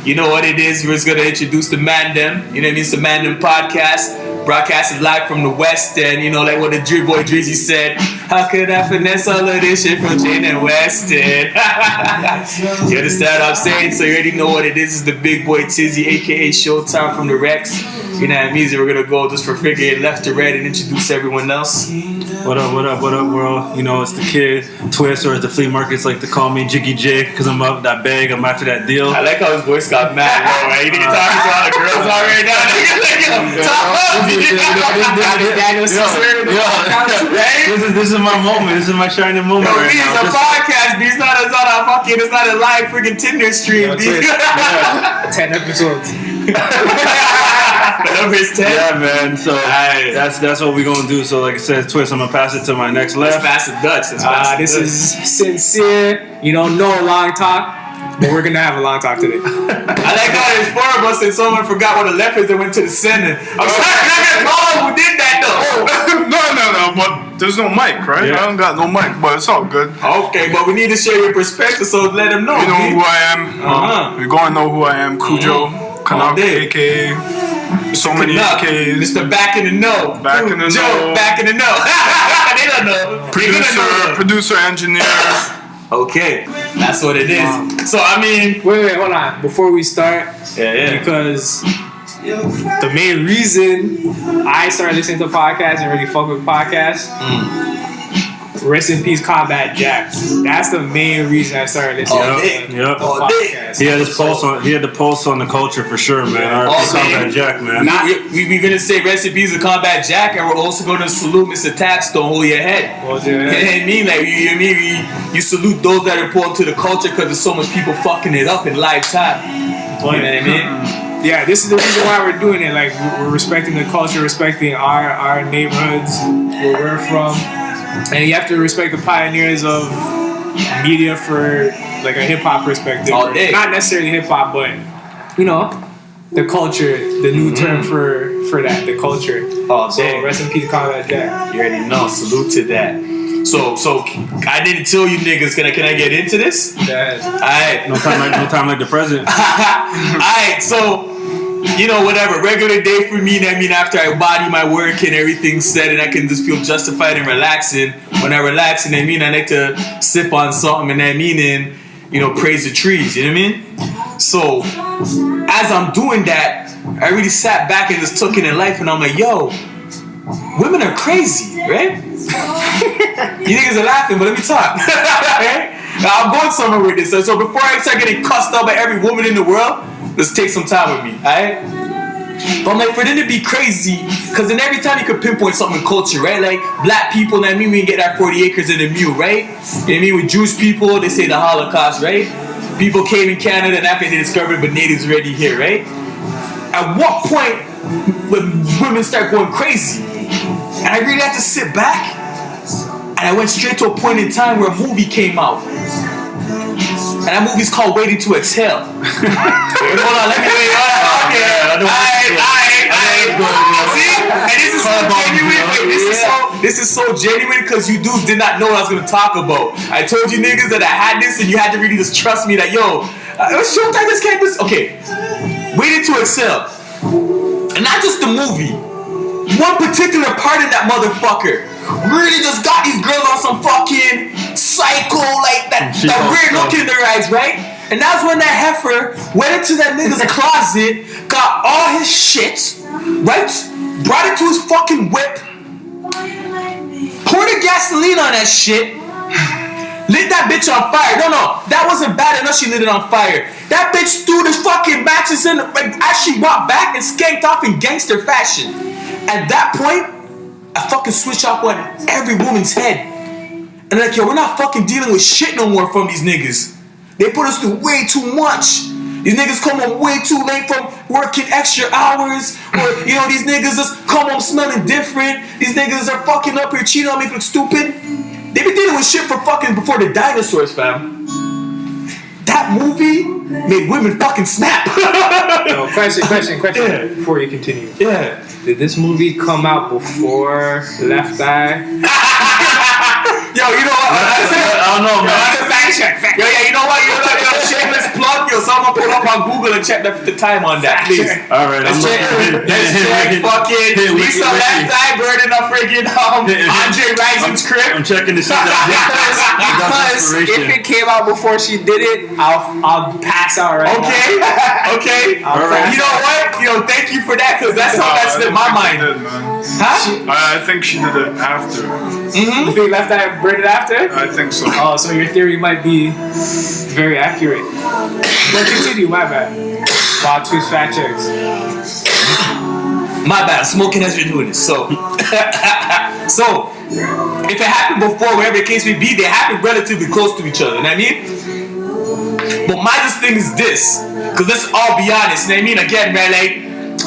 You know what it is. We're just going to introduce the Man Dem. You know what I mean? It's the Man Dem podcast. Broadcasted live from the West End. You know, like what the Drew Boy Drizzy said. How could I finesse all of this shit from Jane and West End? You understand what I'm saying? So you already know what it is. It's the big boy Tizzy, a.k.a. Showtime from the Rex. You know what I mean? So we're going to go just for figuring left to right and introduce everyone else. What up, world? You know, it's the kid, Twist, or at the flea markets like to call me Jiggy Jig, because I'm up that bag, I'm after that deal. I like how his voice got mad, bro, right? You think you're talking to all the girls already now? This is my moment. This is my shining moment. Yo, it's a podcast, it's not a live freaking Tinder stream, 10 episodes. Number 10? Yeah, man. So that's what we're gonna do. So like I said, Twist, I'm gonna pass it to my next left. Let's pass the Dutch. This is sincere. You don't know a long talk, but we're gonna have a long talk today. I like how there's four of us and someone forgot what the left is and went to the center. I'm sorry, I'm gonna call who did that though. No, but there's no mic, right? Yeah. I don't got no mic, but it's all good. Okay, but we need to share your perspective, so let them know. You know who I am. You're gonna know who I am. Cujo, Canuck, aka. So many AKs. Mr. Back in the Know. Back in the know. Back in the know. They don't know. Producer, engineer. Okay, that's what it is. So I mean, Wait, hold on. Before we start, because the main reason I started listening to podcasts and really fuck with podcasts, rest in peace, Combat Jack. That's the main reason I started listening to podcasts. He had the pulse on the culture for sure, man. Combat Jack, man. We're gonna say recipes of Combat Jack, and we're also gonna salute Mr. Taxstone. Hold your head. You know what I mean? Like you salute those that are important to the culture because there's so much people fucking it up in live time. You know what I mean? Yeah, this is the reason why we're doing it. Like we're respecting the culture, respecting our neighborhoods, where we're from. And you have to respect the pioneers of media for like a hip hop perspective. All day. Not necessarily hip hop, but you know, the culture, the new term for that, the culture. All So day. rest in peace, Combat Jack. You already know. Salute to that. So I didn't tell you niggas. Can I get into this? Yeah. Alright. No time like the present. Alright, so you know, whatever, regular day for me, I mean, after I body my work and everything's said and I can just feel justified and relaxing. When I relax, and I mean, I like to sip on something, and I mean, and, you know, praise the trees, you know what I mean? So, as I'm doing that, I really sat back and just took in life, and I'm like, yo, women are crazy, right? You niggas are laughing, but let me talk. Right? Now, I'm going somewhere with this. So before I start getting cussed out by every woman in the world, let's take some time with me, alright? But I'm like, for them to be crazy, because then every time you could pinpoint something in culture, right? Like, black people, I mean, we can get that 40 acres in the mule, right? You know what I mean? With Jewish people, they say the Holocaust, right? People came in Canada, and after they discovered, but natives already here, right? At what point when women start going crazy? And I really had to sit back, and I went straight to a point in time where a movie came out. And that movie's called Waiting to Exhale. Hold on, let me wait. See? And this is so genuine. This is so genuine because you dudes did not know what I was going to talk about. I told you niggas that I had this and you had to really just trust me that, yo, Showtime just came this. Okay. Waiting to Exhale. And not just the movie. One particular part of that motherfucker really just got these girls on some fucking psycho, like that weird look in their eyes, right? And that's when that heifer went into that nigga's closet, got all his shit, right? Brought it to his fucking whip, poured the gasoline on that shit, lit that bitch on fire. No, that wasn't bad enough. She lit it on fire. That bitch threw the fucking matches in, as she walked back and skanked off in gangster fashion. At that point, I fucking switch up on every woman's head. And they're like, yo, we're not fucking dealing with shit no more from these niggas. They put us through way too much. These niggas come home way too late from working extra hours. Or, you know, these niggas just come home smelling different. These niggas are fucking up here, cheating on me, look stupid. They been dealing with shit for fucking before the dinosaurs, fam. That movie made women fucking snap. No, question. Before you continue. Yeah. Did this movie come out before Left Eye? Yo, you know what? I don't know, man. That's a fact check. Yo, you know what? Shameless plug. fuck? Yo, someone pull up on Google and check the time on that, please. All right, Let's check fucking Lisa Left Eye burning a friggin' Andre Risen's crib. I'm checking the shit Because if it came out before she did it, I'll pass out right now. Okay. Alright. You know what? Thank you for that, because that's something that slipped my mind. I think she did it after. You think Left Eye burned it after? I think so. Oh, so your theory might be very accurate. But continue, my bad. Wow, twist fact checks. My bad, smoking has been doing this. So, if it happened before, whatever the case may be, they happened relatively close to each other. You know what I mean? But my just thing is this, because let's all be honest. You know what I mean? Again, man, like,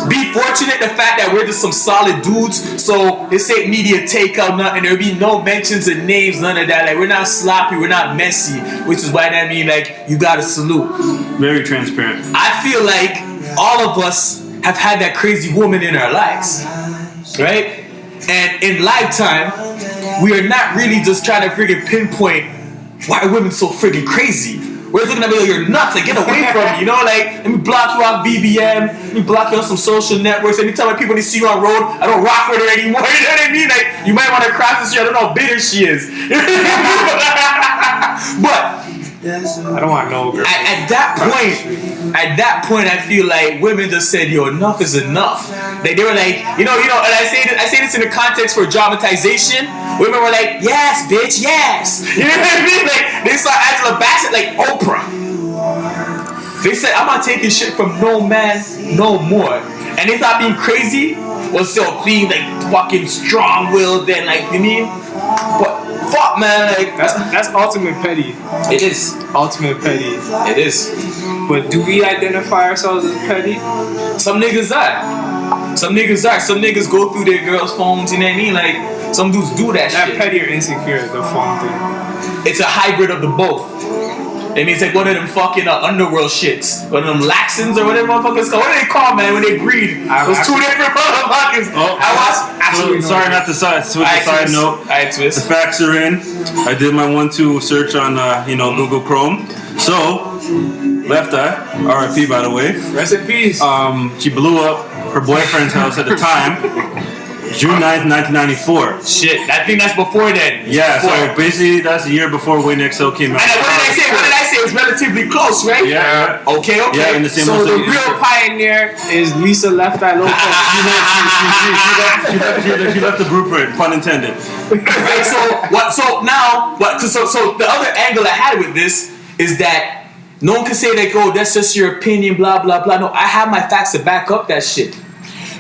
be fortunate the fact that we're just some solid dudes. So this ain't media takeout, nothing. There'll be no mentions of names, none of that. Like, we're not sloppy, we're not messy, which is why I mean, like, you gotta salute. Very transparent. I feel like all of us have had that crazy woman in our lives, right? And in lifetime, we are not really just trying to friggin' pinpoint why are women so friggin' crazy. We're looking at me like, you're nuts, like, get away from me, you know? Like, let me block you off BBM, let me block you on some social networks. Anytime when people see you on road, I don't rock with her anymore, you know what I mean? Like, you might want to cross the street, I don't know how bitter she is. But I don't want no girl. at that point, I feel like women just said, yo, enough is enough. They were like, you know, and I say this in the context for dramatization. Women were like, yes, bitch, yes. You know what I mean? Like, they saw Angela Bassett like Oprah. They said, I'm not taking shit from no man no more. And they thought being crazy was still being like fucking strong-willed and like, you mean? But fuck, man, like That's ultimate petty. it is. Ultimate petty. It is. But do we identify ourselves as petty? Some niggas are. Some niggas go through their girls' phones, you know what I mean? Like, some dudes do that Not shit. petty or insecure, the phone thing. It's a hybrid of the both. It means like one of them fucking underworld shits. One of them laxins or whatever motherfuckers called. What do they call, man, when they breed? Those two different motherfuckers. Sorry not to switch the side note. I twist. The facts are in. I did my 1-2 search on Google Chrome. So, Left Eye, RIP by the way. Rest in peace. She blew up her boyfriend's house at the time, June 9th, 1994. Shit, I think that's before then. Yeah, so basically that's a year before Wayne XL came out. And what did I say? It was relatively close, right? Yeah. Okay. Yeah, in the same So month. the real pioneer is Lisa Left Eye Lopez. She left the blueprint, pun intended. Right. So the other angle I had with this is that no one can say like, oh, that's just your opinion, blah blah blah. No, I have my facts to back up that shit.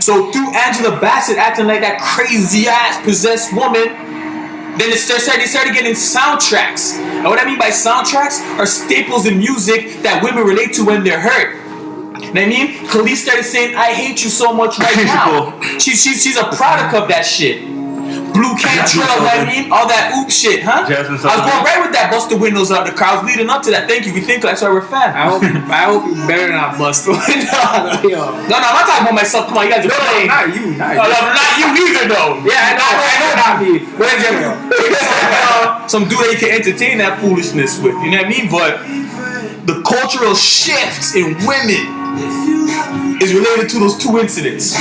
So through Angela Bassett acting like that crazy ass possessed woman, then they started getting soundtracks. And what I mean by soundtracks are staples in music that women relate to when they're hurt. You know what I mean? Khalees started saying, I hate you so much right now. She's a product of that shit. Blue Cantrell, you know what I mean? All that oop shit, huh? I was going right with that, bust the windows out the car. I was leading up to that. Thank you. We think that's why we're fam. I hope you better not bust the window. No, I'm not talking about myself. Come on, you guys are playing. Not you. Not you either, though. Yeah, I know not me. Some dude that you can entertain that foolishness with. You know what I mean? But the cultural shifts in women is related to those two incidents.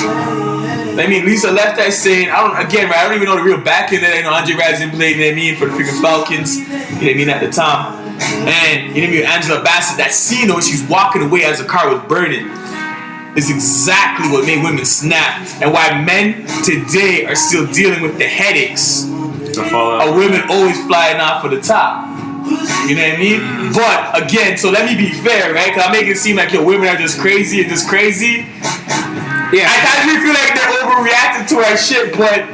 I mean, Lisa Left Eye saying, I don't even know the real back end that Andre Rison played, you know what I mean, for the freaking Falcons, you know what I mean, at the time. And, you know what I mean, Angela Bassett, that scene when she's walking away as the car was burning is exactly what made women snap and why men today are still dealing with the headaches of women always flying off of the top. You know what I mean? But, again, so let me be fair, right? Because I make it seem like, women are just crazy and just crazy. Yeah, I kind of feel like they're overreacting to our shit, but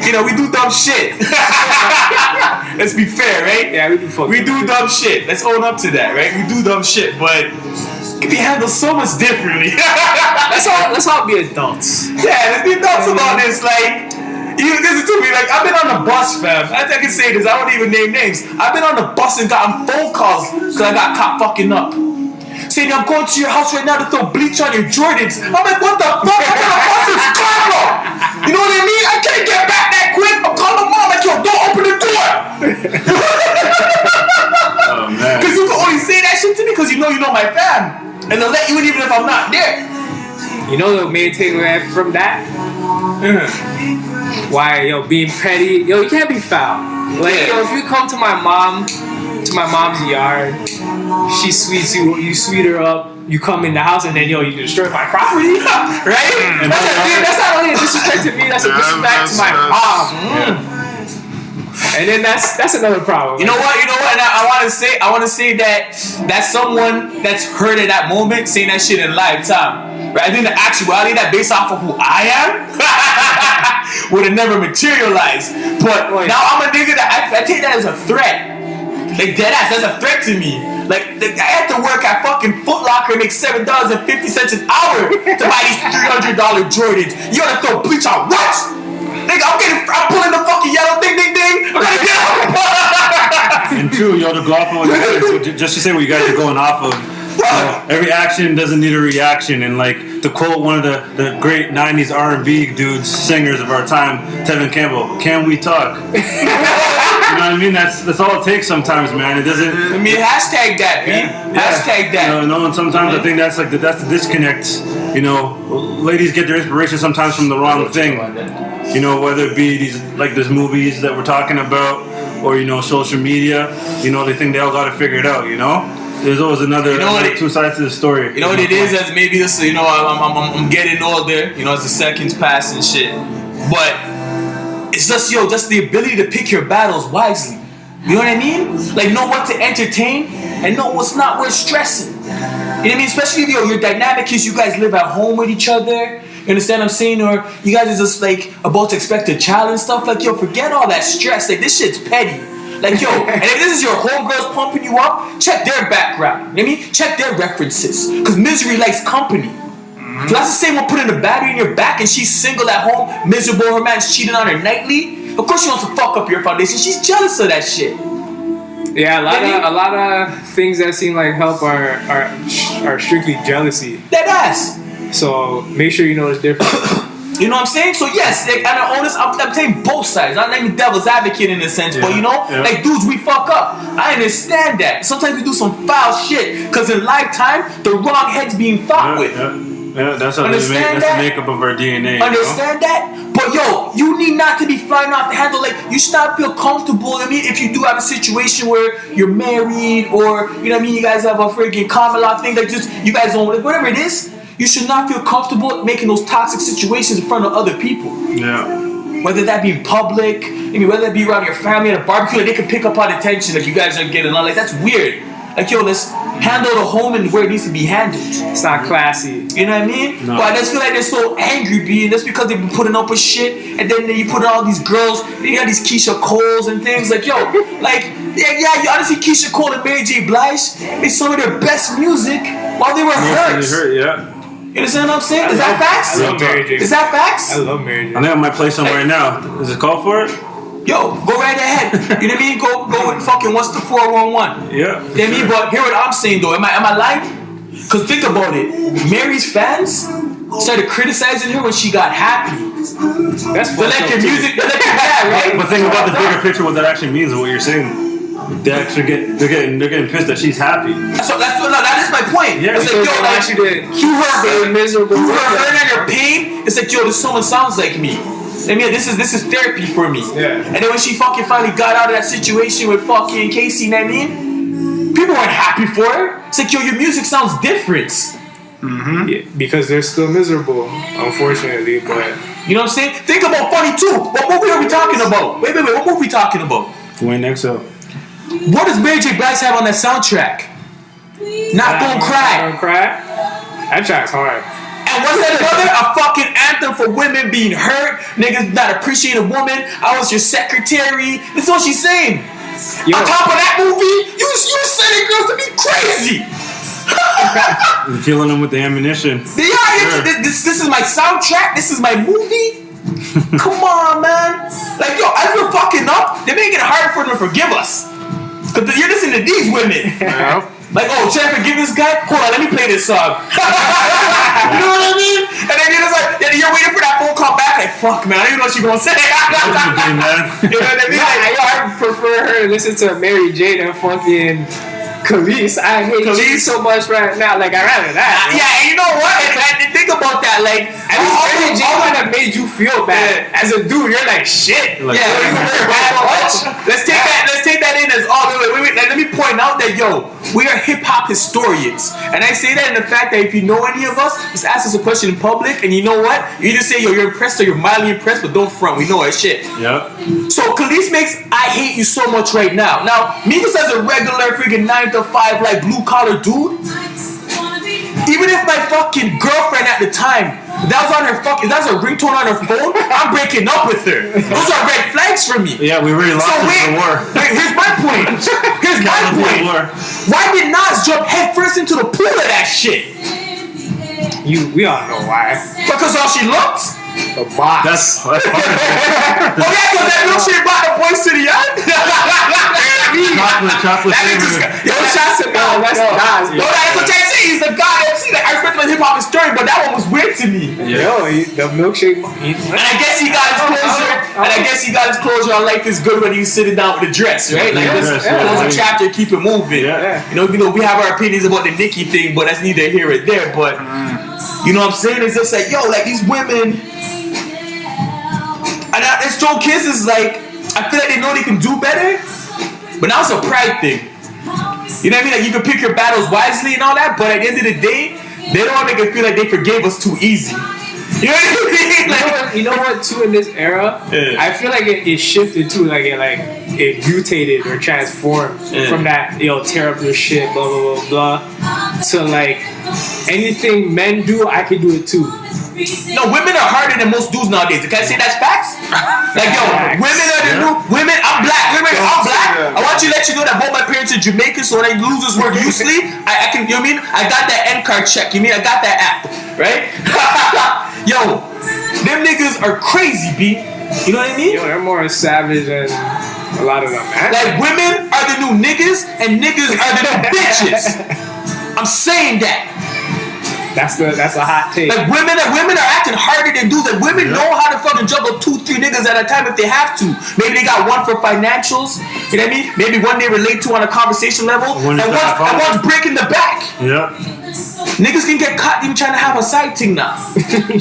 we do dumb shit. Let's be fair, right? Yeah, we do dumb shit. Let's own up to that, right? We do dumb shit, but it can be handled so much differently. Let's all be adults. Yeah, let's be adults about this. Like, you listen to me. Like, I've been on the bus, fam. I can say this. I don't even name names. I've been on the bus and gotten phone calls because I got caught fucking up. Saying, I'm going to your house right now to throw bleach on your Jordans. I'm like, what the fuck? I'm gonna bust this car. You know what I mean? I can't get back that quick. I'm calling mom like, yo, don't open the door. Oh, man. Because you can only say that shit to me because you know you know my fam. And they'll let you in even if I'm not there. You know the main takeaway from that? Why, yo, being petty, yo, you can't be foul. Like, yo, if you come to my mom's yard, she sweets you, you sweet her up, you come in the house, and then, yo, you destroy my property, right? That's not only a disrespect to me, that's a disrespect to my mom. And then that's another problem. You know what? And I want to say that that's someone that's heard at that moment saying that shit in live time. Right? I think the actuality that based off of who I am would have never materialized. But now I'm a nigga that I take that as a threat. Like deadass, that's a threat to me. Like I had to work at fucking Foot Locker and make $7.50 an hour to buy these $300 Jordans. You gotta throw bleach on what? Nigga, I'm pulling the fucking yellow ding ding ding. I'm gonna get up. And true, yo, to go off of just to say what you guys are going off of. Every action doesn't need a reaction, and like to quote one of the great '90s R&B dudes, singers of our time, Tevin Campbell, "Can we talk?" You know what I mean? That's all it takes sometimes, man. It doesn't. I mean, hashtag that, man. Hashtag that. And sometimes I think that's the disconnect. You know, ladies get their inspiration sometimes from the wrong thing. You know, whether it be these movies that we're talking about, or social media. They think they all got to figure it out. There's always another two sides to the story. You know what it is? As maybe this, I'm getting older. As the seconds pass and shit. But it's just the ability to pick your battles wisely. You know what I mean? Like know what to entertain and know what's not worth stressing. You know what I mean? Especially if your dynamic is you guys live at home with each other. You understand what I'm saying? Or you guys are just like about to expect a child and stuff. Like forget all that stress. Like this shit's petty. Like, and if this is your homegirls pumping you up, check their background. You know what I mean? Check their references. Because misery likes company. So that's the same one putting a battery in your back and she's single at home, miserable, her man's cheating on her nightly. Of course she wants to fuck up your foundation. She's jealous of that shit. Yeah, a lot of things that seem like help are strictly jealousy. That ass. So make sure you know it's different. You know what I'm saying? So yes, I'm saying both sides. I'm not even devil's advocate in a sense, but like dudes, we fuck up. I understand that. Sometimes we do some foul shit because in lifetime, the wrong head's being thought with. Yeah, that's the makeup of our DNA. Understand that? But you need not to be flying off the handle. Like you should not feel comfortable. I mean, if you do have a situation where you're married or you guys have a freaking common law thing, like just you guys don't whatever it is. You should not feel comfortable making those toxic situations in front of other people. Yeah. Whether that be in public, whether that be around your family at a barbecue, like they can pick up on attention if you guys are getting on. Like that's weird. Like let's handle the home and where it needs to be handled. It's not classy. You know what I mean? No. But I just feel like they're so angry, and that's because they've been putting up with shit, and then you put in all these girls. You got these Keisha Coles and things like you honestly Keisha Cole and Mary J. Blige made some of their best music while they were hurt. Yeah. You understand what I'm saying? Is that facts? I love Mary J. Is that facts? I love Mary J. I think I might play some right now. Is it called for it? Yo, go right ahead. You know what I mean? Go with fucking what's the 411? Yeah. You know what I mean? But hear what I'm saying though. Am I lying? Cause think about it. Mary's fans started criticizing her when she got happy. That's they like your music, they like your bad, right? But think about the bigger picture, what that actually means and what you're saying. They actually they're getting pissed that she's happy. So that is my point. Yeah, it's like you her miserable. You her and her pain. It's like this someone sounds like me. I mean, this is therapy for me. Yeah. And then when she fucking finally got out of that situation with fucking Casey, you know what I mean? People weren't happy for her. It's like your music sounds different. Mm-hmm. Yeah, because they're still miserable, unfortunately. But you know what I'm saying? Think about Funny too. What movie are we talking about? Wait. What movie are we talking about? Wayne XL. What does Mary J. Blige have on that soundtrack? Not Don't Cry. Don't Cry? That track's hard. And what's that another? A fucking anthem for women being hurt. Niggas not appreciate a woman. I was your secretary. This is what she's saying. On top of that movie, you sending girls to be crazy. Killing them with the ammunition. This is my soundtrack. This is my movie. Come on, man. Like, as we're fucking up, they're making it harder for them to forgive us. Because you're listening to these women. Yeah. Like, should I forgive this guy? Hold on, let me play this song. You know what I mean? And then you're just like, you're waiting for that phone call back. Like, fuck, man, I don't even know what she's going to say. You know what I mean? I prefer her to listen to Mary J than fucking Khalees, I hate you so much right now. Like, I'd rather that. Yeah, and you know what? And think about that. Like, At least Mary J kind of made you feel bad. As a dude, you're like, shit. Like, yeah, let's take that in as all. Wait. Let me point out that we are hip hop historians, and I say that in the fact that if you know any of us, just ask us a question in public, and you know what? You either say you're impressed or you're mildly impressed, but don't front. We know our shit. Yep. So Khalees makes I hate you so much right now. Now, Migos as a regular freaking 9 to 5 like blue collar dude. Even if my fucking girlfriend at the time, that's a ringtone on her phone, I'm breaking up with her. Those are red flags for me. Yeah, we already lost the war. Here's my point. Why did Nas jump headfirst into the pool of that shit? We all know why. Because all she looked? The box. That's part of it. Oh yeah, because that milkshake brought the boys to the yard? Chocolate flavor. Yo, shots at Nas. That's Nas. No, that's what I say. He's a god MC. Like, I respect him as hip hop historian, but that one was weird to me. Yo, the milkshake. And I guess he got his closure. And I guess he got his closure on Life is Good when he was sitting down with the dress, right? Like, let's close the chapter, keep it moving. Yeah. You know, we have our opinions about the Nicki thing, but that's neither here or there. But you know what I'm saying? It's just like, like these women. And it's Joe Kiss is like, I feel like they know they can do better, but now it's a pride thing. You know what I mean? Like, you can pick your battles wisely and all that, but at the end of the day, they don't want to make it feel like they forgave us too easy. You know what I mean? Like, you know what? Too, in this era, I feel like it shifted too. Like it mutated or transformed from that tear up your shit, blah blah blah blah, to like anything men do, I can do it too. No, women are harder than most dudes nowadays. Can I say that's facts? Like, women are the new women. I'm black. I'm black. I want you to let you know that both my parents are Jamaican, so when I lose this word loosely, I can. You know what I mean? I got that N card check. You mean I got that app, right? Them niggas are crazy, B. You know what I mean? They're more savage than a lot of them, man. Like, women are the new niggas, and niggas are the new bitches. I'm saying that. That's a hot take. Like, women are acting harder than dudes. Like, women know how to fucking juggle 2-3 niggas at a time if they have to. Maybe they got one for financials. You know what I mean? Maybe one they relate to on a conversation level, and one's breaking the back. Yeah. Niggas can get caught even trying to have a side thing now.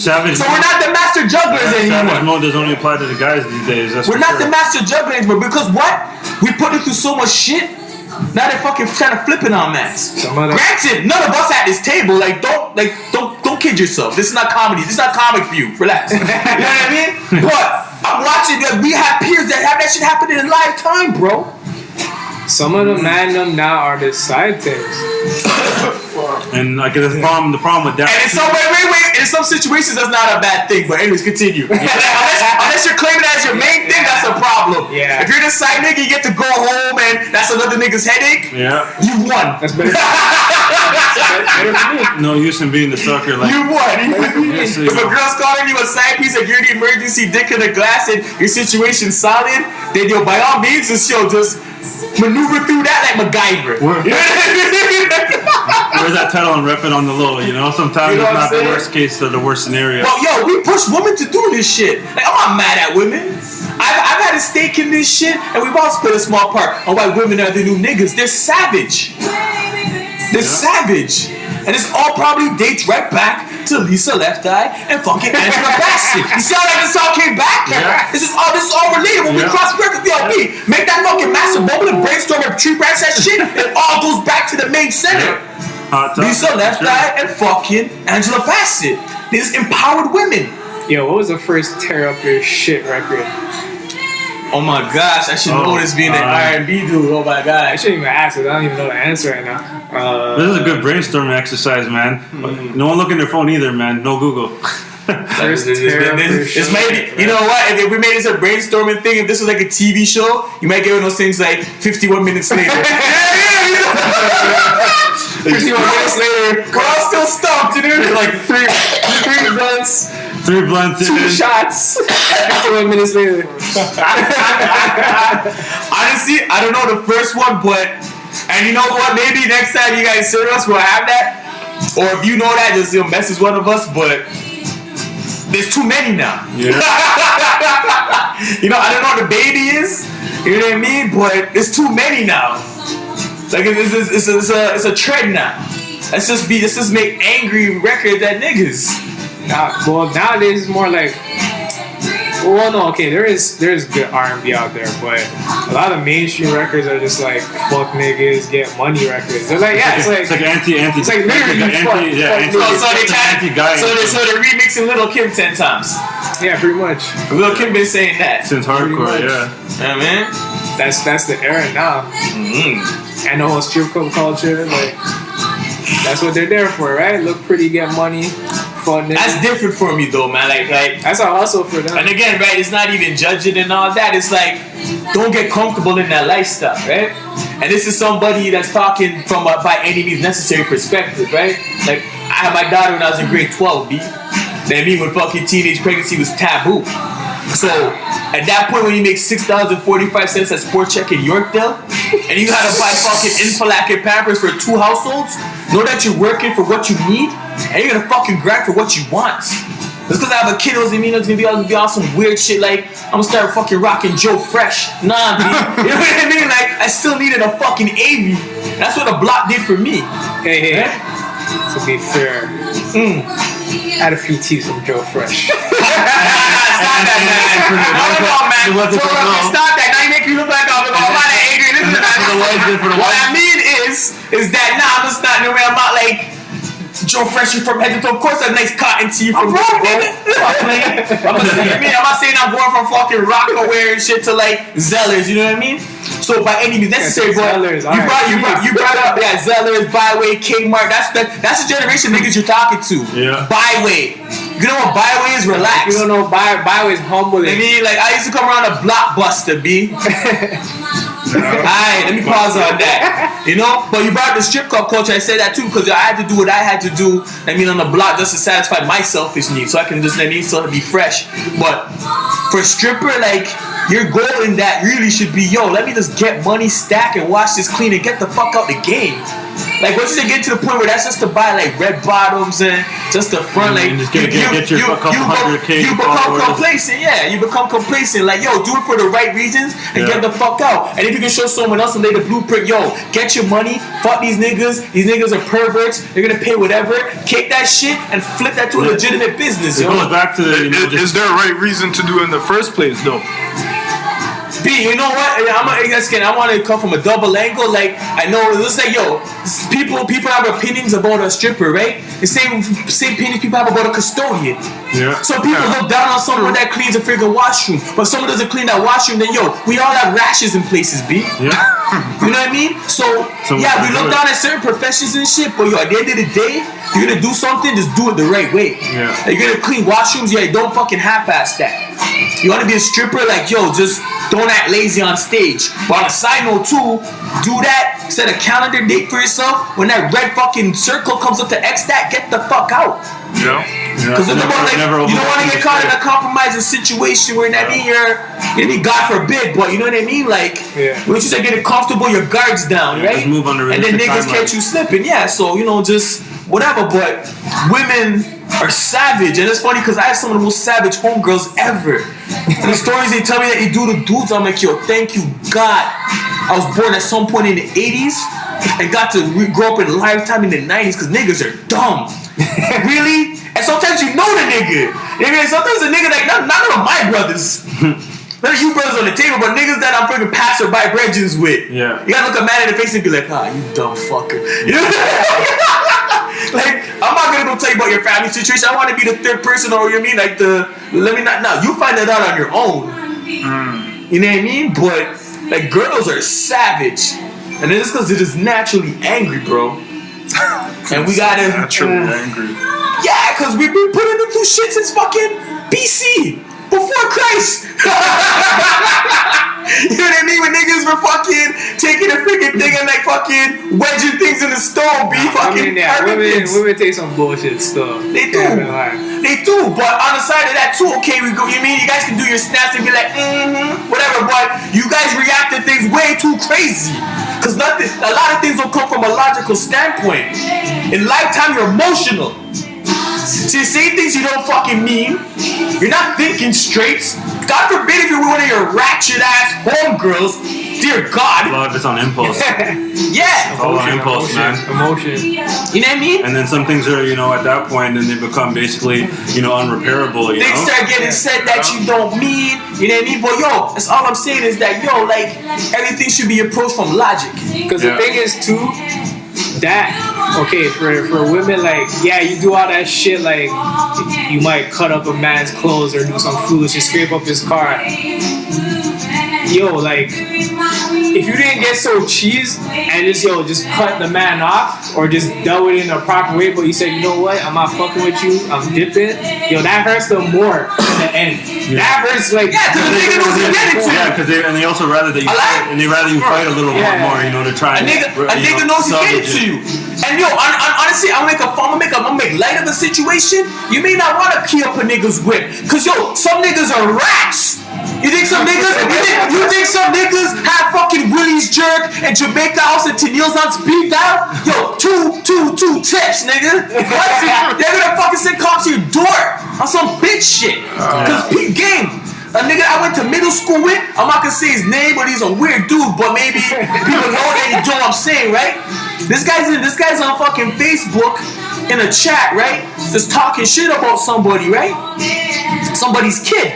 Savage. So we're not the master jugglers anymore. Savage mode does only apply to the guys these days. We're not the master jugglers anymore because what? We put it through so much shit. Now they're fucking trying to flip it on mans. Granted, none of us at this table, don't kid yourself. This is not comedy. This is not comic view. Relax. You know what I mean? But I'm watching. We have peers that have that shit happen in live time, bro. Some of the Man Dem now are the side things. And like the problem with that. And in some wait. In some situations, that's not a bad thing. But anyways, continue. unless you're claiming that as your main thing, that's a problem. Yeah. If you're the side nigga, you get to go home and that's another nigga's headache. Yeah. You won. That's better. Better for me. No use in being the sucker. Like, you won. Yes, If a girl's calling you a side piece, like you're the emergency dick in a glass and your situation's solid, then by all means, just maneuver through that like MacGyver. Where's that title and rep it on the low? You know, sometimes it's not the worst case or the worst scenario. Well, we push women to do this shit. Like, I'm not mad at women. I've had a stake in this shit, and we've all played a small part on why women are the new niggas. They're savage. They're savage. And this all probably dates right back to Lisa Left Eye and fucking Angela Bassett. You see how this all came back? Yeah. This is all relatable. We cross record. Make that fucking master bubble and brainstorm and tree branch that shit. It all goes back to the main center. Lisa Left Eye and fucking Angela Bassett. These empowered women. Yo, what was the first tear up your shit record? Oh my gosh, I should know this being an R&B dude. Oh my god. I shouldn't even ask it. I don't even know the answer right now. This is a good brainstorming exercise, man. No one look in their phone either, man. No Google. This might be, you know what? If we made this a brainstorming thing, if this was like a TV show, you might get one of those things like 51 minutes later. 51 minutes later, girl still stumped, you know? Like three blunts. 3 blunts, 2 shots. 51 minutes later. Honestly, I don't know the first one, and you know what? Maybe next time you guys serve us, we'll have that. Or if you know that, just message one of us. But there's too many now. Yeah. You know, I don't know what the baby is. You know what I mean? But there's too many now. Like it's a trend now. Let's just make angry records at niggas. Well, nowadays it's more like. Well, no, okay. There's good R&B out there, but a lot of mainstream records are just like fuck niggas, get money records. They're like, yeah, it's like anti. It's like literally so they're remixing Lil' Kim 10 times. Yeah, pretty much. Lil' Kim been saying that since hardcore. Yeah, man. That's the era now. Mm-hmm. And the whole strip club culture, like that's what they're there for, right? Look pretty, get money. That's different for me though, man. Like that's a hustle for them. And again, right, it's not even judging and all that. It's like, don't get comfortable in that lifestyle, right? And this is somebody that's talking from a by any means necessary perspective, right? Like, I had my daughter when I was in grade 12, B. That mean when fucking teenage pregnancy was taboo. So at that point when you make $6.45 at Sport Check in Yorkdale, and you gotta buy fucking Infolac and Pampers for 2 households, know that you're working for what you need, and you're gonna fucking grind for what you want. Just because I have a kid doesn't mean it's gonna be on some weird shit like I'm gonna start fucking rocking Joe Fresh. Nah, dude. You know what I mean? Like, I still needed a fucking AV. That's what a block did for me. Hey. To be fair, I had a few teas from Joe Fresh. Stop that, man. Stop that. Now you make me look like I'm angry. This is what I mean is that I'm just not I'm not like Joe Fresh from head to toe. Of course, a nice cotton tee from bro. I'm not saying I'm going from fucking Rockaware and shit to like Zellers. You know what I mean? So by any means necessary, boy. You brought up Zellers, Byway, Kmart. That's the generation niggas you're talking to. Yeah. Byway. You know what Byway is? Relax. You don't know Byway is humbling. I mean, like I used to come around a Blockbuster, B. Alright, let me pause on that. You know, but you brought up the strip club culture. I said that too because I had to do what I had to do. I mean, on the block just to satisfy my selfish needs, so I can just still be fresh. But for stripper, like your goal in that really should be, yo, let me just get money, stack, and watch this clean and get the fuck out the game. Like once you get to the point where that's just to buy like red bottoms and just the front, like just get your couple hundred K. You become complacent, yeah. You become complacent, like yo, do it for the right reasons and get the fuck out. And if you can show someone else and lay the blueprint, yo, get your money, fuck these niggas. These niggas are perverts. They're gonna pay whatever. Kick that shit and flip that to a legitimate business. It goes back to the. Is there a right reason to do it in the first place, though? B, you know what? I want to come from a double angle. Like I know, let's say, yo, people have opinions about a stripper, right? The same opinions people have about a custodian. Yeah. So people look down on someone that cleans a friggin' washroom, but someone doesn't clean that washroom. Then yo, we all have rashes in places, B. Yeah. You know what I mean? So yeah, we look down at certain professions and shit, but yo, at the end of the day, you're gonna do something, just do it the right way. Yeah. Like, you're gonna clean washrooms, yeah, don't fucking half-ass that. You wanna be a stripper, like yo, just don't act lazy on stage. But on a side note too, do that, set a calendar date for yourself. When that red fucking circle comes up to X that, get the fuck out. Yeah. Because you don't want to get caught in a compromising situation where that mean you're gonna be, God forbid, but you know what I mean? Like, once you start getting comfortable, your guard's down, right? Just move on and then niggas catch you slipping. Yeah, so you know, just whatever. But women are savage, and it's funny because I have some of the most savage homegirls ever. And the stories they tell me that you do to dudes, I'm like, yo, thank you, God. I was born at some point in the 80s and got to grow up in a lifetime in the 90s because niggas are dumb. Really? And sometimes you know the nigga. I mean, sometimes the nigga, like, not none of my brothers. None of you brothers on the table, but niggas that I'm freaking passerby brethrens with. Yeah. You gotta look a man in the face and be like, you dumb fucker. You know? Like, I'm not gonna go tell you about your family situation. I want to be the third person, or you mean like you find that out on your own. You know what I mean? But like, girls are savage, and it's because they're just naturally angry, bro. And we gotta naturally angry. Yeah, because we've been putting them through shit since fucking BC. Before Christ. You know what I mean? When niggas were fucking taking a freaking thing and like fucking wedging things in the stove, women take some bullshit stuff. They do. But on the side of that too, okay, you mean you guys can do your snaps and be like, whatever, but you guys react to things way too crazy. Because a lot of things don't come from a logical standpoint. In lifetime, you're emotional. So you say things you don't fucking mean. You're not thinking straight. God forbid if you're one of your ratchet ass homegirls dear God. A lot of it's on impulse. Yeah. All on impulse, man. Emotion. You know what I mean? And then some things are, at that point, then they become basically, unrepairable, Things start getting said that you don't mean. You know what I mean? But yo, that's all I'm saying is that like everything should be approached from logic. Because the thing is too, that okay for women, like you do all that shit, like you might cut up a man's clothes or do some foolish and scrape up his car. Yo, like if you didn't get so cheese and just cut the man off or just dealt with it in a proper way, but you said, you know what, I'm not fucking with you, I'm dipping. Yo, that hurts them more in the end. That hurts like because the nigga knows he get it to. Yeah, because they also rather that you fight, and they rather you fight a little more, to try. A nigga knows he get it to you. And yo, honestly, I'm gonna make light of the situation. You may not want to key up a nigga's whip, cause yo, some niggas are rats. You think some niggas? You think some niggas have fucking Willie's jerk and Jamaica House and Tennille's on speed dial? Yo, two tips, nigga. What? They're gonna fucking send cops to your door on some bitch shit. Cause peep game. A nigga I went to middle school with, I'm not gonna say his name, but he's a weird dude. But maybe people know that you know what I'm saying, right? This guy's on fucking Facebook in a chat, right? Just talking shit about somebody, right? Somebody's kid.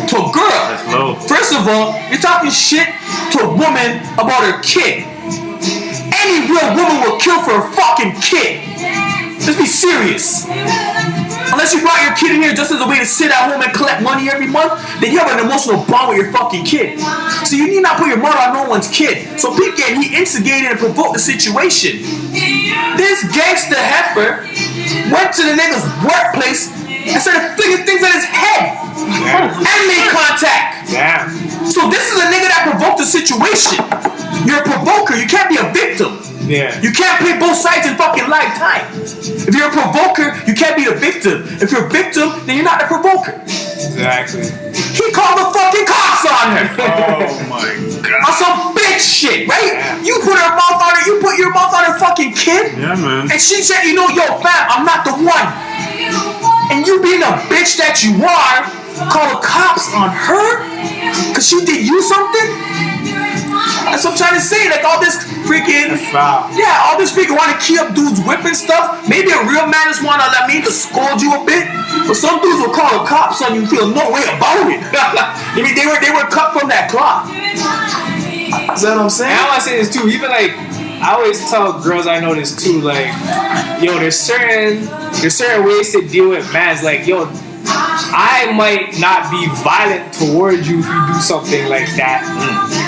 To a girl. That's low. First of all, you're talking shit to a woman about her kid. Any real woman will kill for her fucking kid. Let's be serious. Unless you brought your kid in here just as a way to sit at home and collect money every month, then you have an emotional bond with your fucking kid. So you need not put your mother on no one's kid. So Pete Gang, he instigated and provoked the situation. This gangster heifer went to the nigga's workplace and started flinging things at his head. And made contact. Damn. So this is a nigga that provoked the situation. You're a provoker. You can't be a victim. Yeah. You can't play both sides in fucking lifetime. If you're a provoker, you can't be the victim. If you're a victim, then you're not the provoker. Exactly. He called the fucking cops on her. Oh my God. On some bitch shit, right? Yeah. You put your mouth on her fucking kid. Yeah, man. And she said, yo, fam, I'm not the one. And you being a bitch that you are, call the cops on her? Cause she did you something? That's what I'm trying to say. Like all this freaking, all this freaking want to key up dudes whipping stuff. Maybe a real man just want to scold you a bit. But some dudes will call the cops on you and feel no way about it. I mean, they were cut from that cloth. Is that what I'm saying? And I want to say this too. Even like, I always tell girls I know this too. Like, yo, there's certain ways to deal with mans. Like, yo, I might not be violent towards you if you do something like that.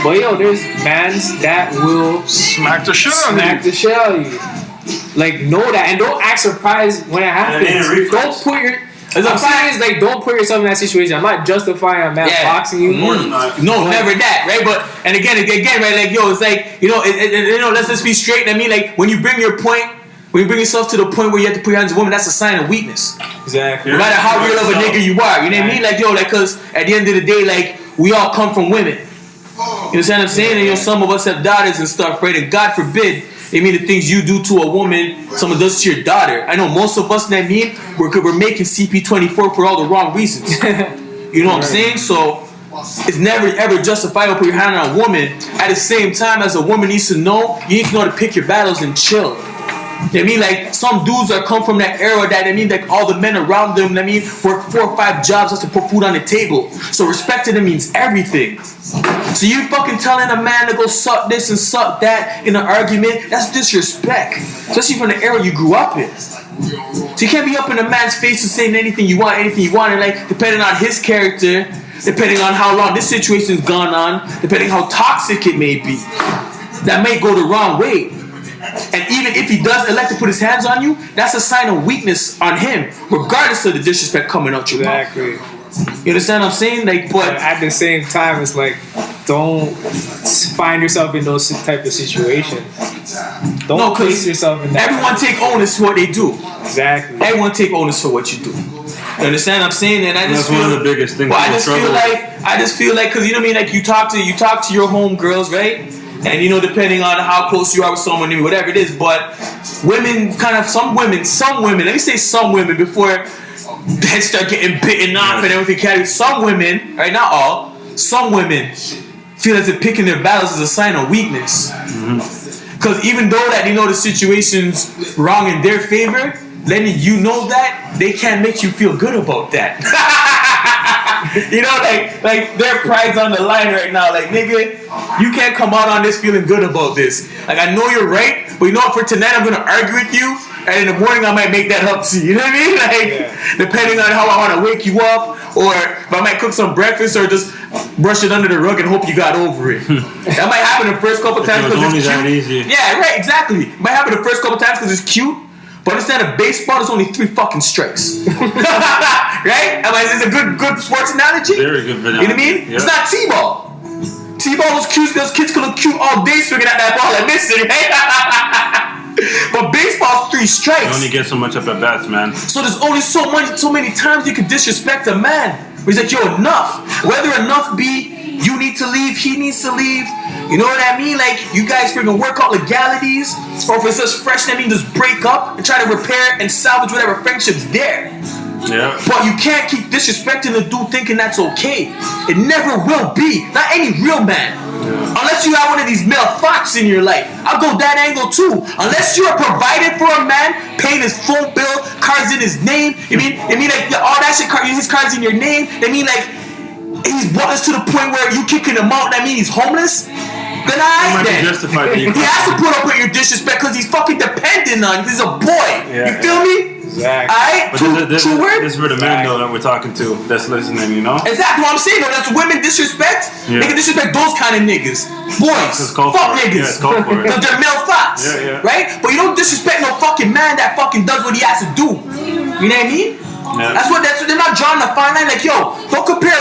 But yo, there's mans that will Smack the shit out of you. you. Like, know that, and don't act surprised when it happens. Don't put your. Don't put yourself in that situation. I'm not justifying a man boxing you. No, never that, right? But and again, right? Like, yo, it's like let's just be straight. I mean, like when you bring yourself to the point where you have to put your hands on a woman, that's a sign of weakness. Exactly. No matter how real of a nigga you are, you know what I mean? Like, yo, like, cause at the end of the day, like, we all come from women. You understand what I'm saying? And some of us have daughters and stuff, right? And God forbid, I mean, the things you do to a woman, someone does to your daughter. I know most of us, we're making CP24 for all the wrong reasons. You know what I'm saying? So it's never ever justifiable to put your hand on a woman. At the same time, as a woman needs to know, you need to know how to pick your battles and chill. You know what I mean? Like, some dudes that come from that era that, like, all the men around them, work 4 or 5 jobs just to put food on the table. So respect to them means everything. So you fucking telling a man to go suck this and suck that in an argument, that's disrespect. Especially from the era you grew up in. So you can't be up in a man's face and saying anything you want, and like, depending on his character, depending on how long this situation's gone on, depending how toxic it may be, that may go the wrong way. And even if he does elect to put his hands on you, that's a sign of weakness on him, regardless of the disrespect coming out your mouth. You understand what I'm saying? Like, but at the same time, it's like, don't find yourself in those type of situations. Don't place yourself in that. Everyone take onus for what they do. Exactly. Everyone take onus for what you do. You understand what I'm saying? And that's one of the biggest things. Well, I just feel like, because you know what I mean, like, you talk to your home girls, right? And depending on how close you are with someone, whatever it is, but women, some women, let me say some women before they start getting bitten off and everything. Some women, right? Not all. Some women feel as if picking their battles is a sign of weakness. Because even though that they know the situation's wrong in their favor, letting you know that, they can't make you feel good about that. You know, like their pride's on the line right now. Like, nigga, you can't come out on this feeling good about this. Like, I know you're right, but you know what, for tonight I'm gonna argue with you, and in the morning I might make that up to you. You know what I mean? Like, depending on how I want to wake you up, or if I might cook some breakfast, or just brush it under the rug and hope you got over it. That might happen the first couple times because it's cute. That easy. Yeah, right, exactly. Might happen the first couple times because it's cute. But instead of baseball, there's only 3 fucking strikes. Right? It's a good sports analogy. Very good analogy. You know what I mean? Yeah. It's not T-ball. T-ball was cute. Those kids could look cute all day swinging at that ball and missing, right? But baseball's 3 strikes. You only get so much up at bats, man. So there's only so many times you can disrespect a man. Where he's like, yo, enough. Whether enough be you need to leave, he needs to leave. You know what I mean? Like, you guys freaking work out legalities, or if it's just fresh, that means just break up and try to repair and salvage whatever friendship's there. Yeah. But you can't keep disrespecting the dude thinking that's okay. It never will be. Not any real man. Yeah. Unless you have one of these male fox in your life. I'll go that angle too. Unless you're provided for a man, paying his phone bill, cars in his name. You mean like all that shit, his car's in your name. They mean like he's wellness to the point where you kicking him out, that means he's homeless. Then then. He has to put up with your disrespect because he's fucking dependent on you. He's a boy. Yeah, you feel me? Exactly. Alright? True word? This is for the men though that we're talking to that's listening, you know? Exactly what I'm saying though. That's women disrespect. Yeah. They can disrespect those kind of niggas. Boys. Fuck niggas. Yeah, because they're male fox. Yeah. Right? But you don't disrespect no fucking man that fucking does what he has to do. You know what I mean? Yeah. That's what they're not drawing the fine line. Like, yo, don't compare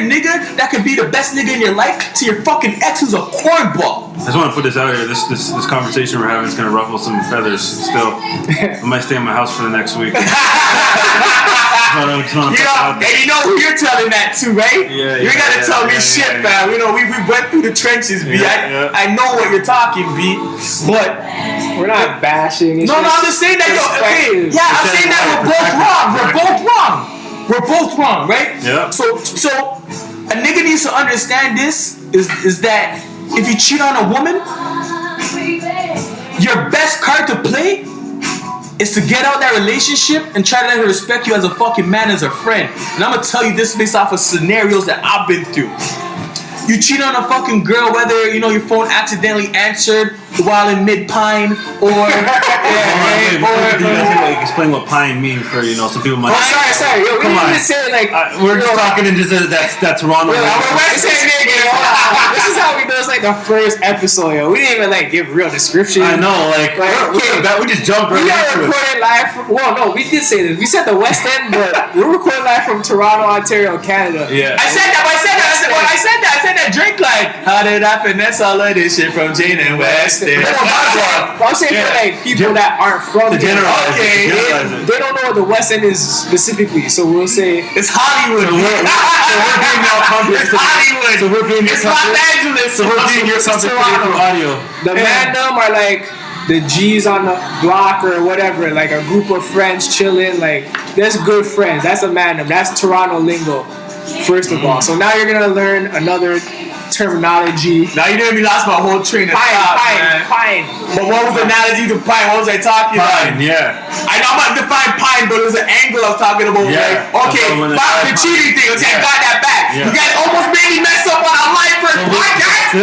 nigga that could be the best nigga in your life to your fucking ex who's a cornball. I just want to put this out here. This conversation we're having is gonna ruffle some feathers. Still, I might stay in my house for the next week. And you know who you're telling that to, right? Yeah. You gotta tell me shit, fam. You know, we went through the trenches, B. I know what you're talking, B. But we're not bashing. No, I'm just saying that. I'm saying that we're both wrong. We're both wrong, right? Yeah. So a nigga needs to understand this is that if you cheat on a woman, your best card to play is to get out that relationship and try to let her respect you as a fucking man, as a friend. And I'm gonna tell you this based off of scenarios that I've been through. You cheat on a fucking girl, whether you know your phone accidentally answered while in mid-pine, or explain what pine means for some people might. Oh, sorry. Yo, we didn't even say like we're just talking in just that's Toronto. This is how we know it's like the first episode, yo. We didn't even like give real description. I know, we just jumped right into it. We are recording live from. Well, no, we did say this. We said the West End, but we're recording live from Toronto, Ontario, Canada. Yeah. I said that drink like, how did I finesse all of this shit from Jane and West End? I'm saying for like people that aren't from the general. Okay, they don't know what the West End is specifically, so we'll say it's Hollywood. So we're being your company. It's Hollywood. So we're being your It's Los Angeles. So we're being your company for audio. The Man Dem are like the G's on the block or whatever, like a group of friends chilling. Like, that's good friends. That's a Man Dem. That's Toronto lingo, first of all. So now you're gonna learn another terminology. Now you didn't be lost my whole train of thought, man. Pine. But what was the analogy to pine? What was I talking about? Pine, yeah. I know I'm not define pine, but it was an angle I was talking about. Yeah. Like, okay, the cheating thing. Okay, I got that back. Yeah. You guys almost made me mess up on our live first podcast. We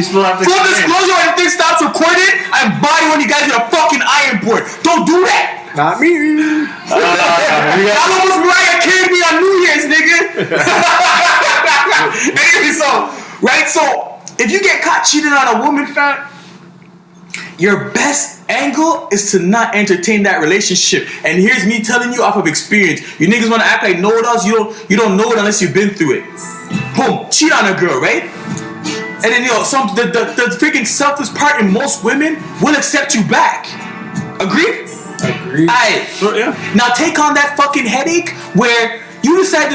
still have to. Full disclosure, when this thing stops recording, I'm buying one of you guys with a fucking iron board. Don't do that. Not me. Y'all almost Mariah carried me on New Year's, nigga. Anyway, so if you get caught cheating on a woman, fam, your best angle is to not entertain that relationship. And here's me telling you off of experience. You niggas want to act like know it all, you don't know it unless you've been through it. Boom, cheat on a girl, right? And then the freaking selfless part in most women will accept you back. Agree? Alright. Yeah. Now take on that fucking headache where you decide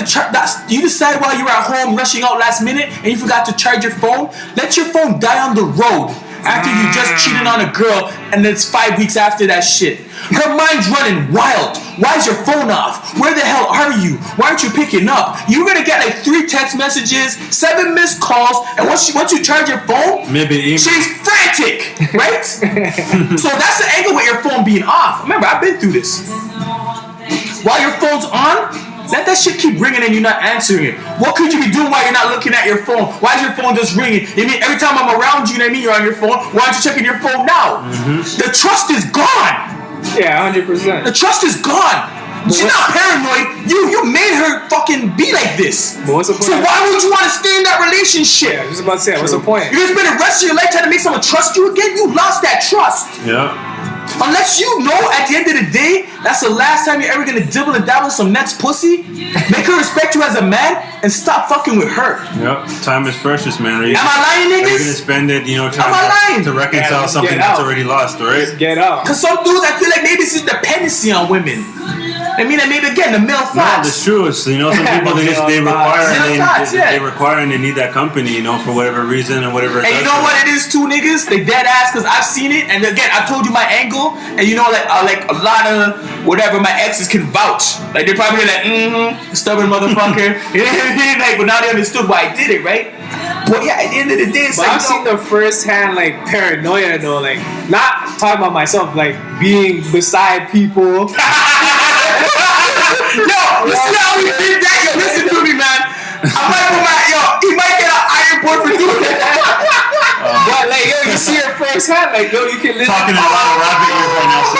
while you're at home rushing out last minute and you forgot to charge your phone. Let your phone die on the road. after you just cheated on a girl and it's 5 weeks after that shit. Her mind's running wild. Why is your phone off? Where the hell are you? Why aren't you picking up? You're gonna get like 3 text messages, 7 missed calls, and once you charge your phone, maybe she's frantic, right? So that's the angle with your phone being off. Remember, I've been through this. While your phone's on, let that shit keep ringing and you're not answering it. What could you be doing while you're not looking at your phone? Why is your phone just ringing? You mean every time I'm around you, you know what I mean, you're on your phone. Why aren't you checking your phone now? The trust is gone. Yeah, 100%. The trust is gone. She's not paranoid. You made her fucking be like this. But what's the point? So why would you want to stay in that relationship? Yeah, I was just about to say, what's the point? You're gonna spend the rest of your life trying to make someone trust you again? You lost that trust. Yeah. Unless you know at the end of the day, that's the last time you're ever gonna dibble and dabble some next pussy. Make her respect you as a man and stop fucking with her. Yep. Time is precious, man. Am I lying, Are you niggas? gonna spend it, Am I lying? to reconcile something that's already lost, right? Get out. Cause some dudes, I feel like maybe this is dependency on women. I mean, and maybe again the male No, facts. that's true. It's, some people they require and they need that company, for whatever reason and whatever. And you know what it is too, niggas? They dead ass, cause I've seen it. And again, I told you my angle, and like a lot of whatever my exes can vouch. Like they're probably like, stubborn motherfucker. You know what I mean? Like, but now they understood why I did it, right? But yeah, at the end of the day, it's but like, I've seen the first-hand like paranoia though, like not talking about myself, like being beside people. Yo, you see how we did that? Yo, listen to me, man. He might get an iron board for doing that. But like, yo, you see her firsthand, like, yo, you can literally Talking a lot of rabbit ears right now, so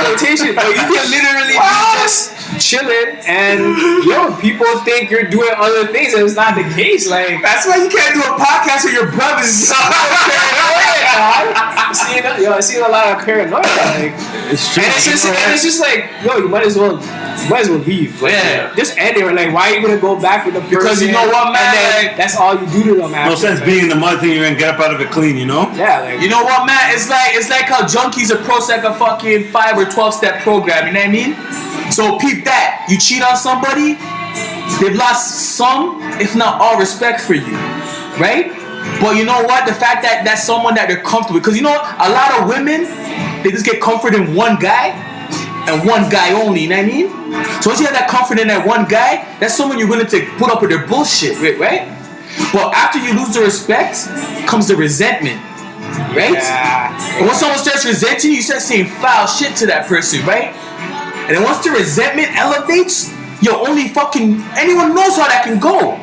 quotation, but you can literally be just chilling, and yo, people think you're doing other things, and it's not the case. Like, that's why you can't do a podcast with your brothers. I seen a lot of paranoia, like, it's true. And it's just like, yo, you might as well leave. Like, Yeah. just end it. Or like, why are you gonna go back with the person? Because you know what, man? And then Like, that's all you do to them. After, No sense being in the mud thinking you're gonna get up out of it clean, Yeah, like, you know what, man? It's like how junkies approach like a fucking 5 or 12-step program. You know what I mean? So peep that. You cheat on somebody, they've lost some, if not all, respect for you, right? But you know what? The fact that that's someone that they're comfortable with, because you know a lot of women, they just get comfort in one guy and one guy only. You know what I mean? So once you have that comfort in that one guy, that's someone you're willing to put up with their bullshit, right? But after you lose the respect, comes the resentment, right? yeah. And once someone starts resenting you, you start saying foul shit to that person, right? And then once the resentment elevates, only fucking anyone knows how that can go.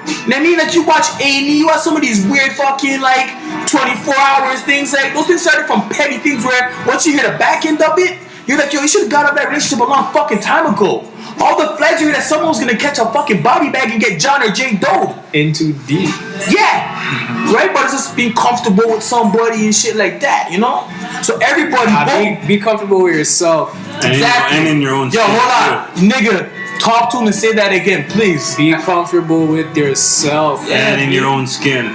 You know what I mean? Like you watch A&E, you watch some of these weird fucking like 24 hours things. Like those things started from petty things where once you hear the back end of it, you're like, yo, you should have got out of that relationship a long fucking time ago. All the flags are that someone was gonna catch a fucking body bag and get John or Jay Doe. In too deep. Yeah. Right? But it's just being comfortable with somebody and shit like that, you know? So everybody Be comfortable with yourself. Exactly. And in your own Yo, skin, hold on. Nigga, talk to him and say that again, please. Be comfortable with yourself. And in your own skin.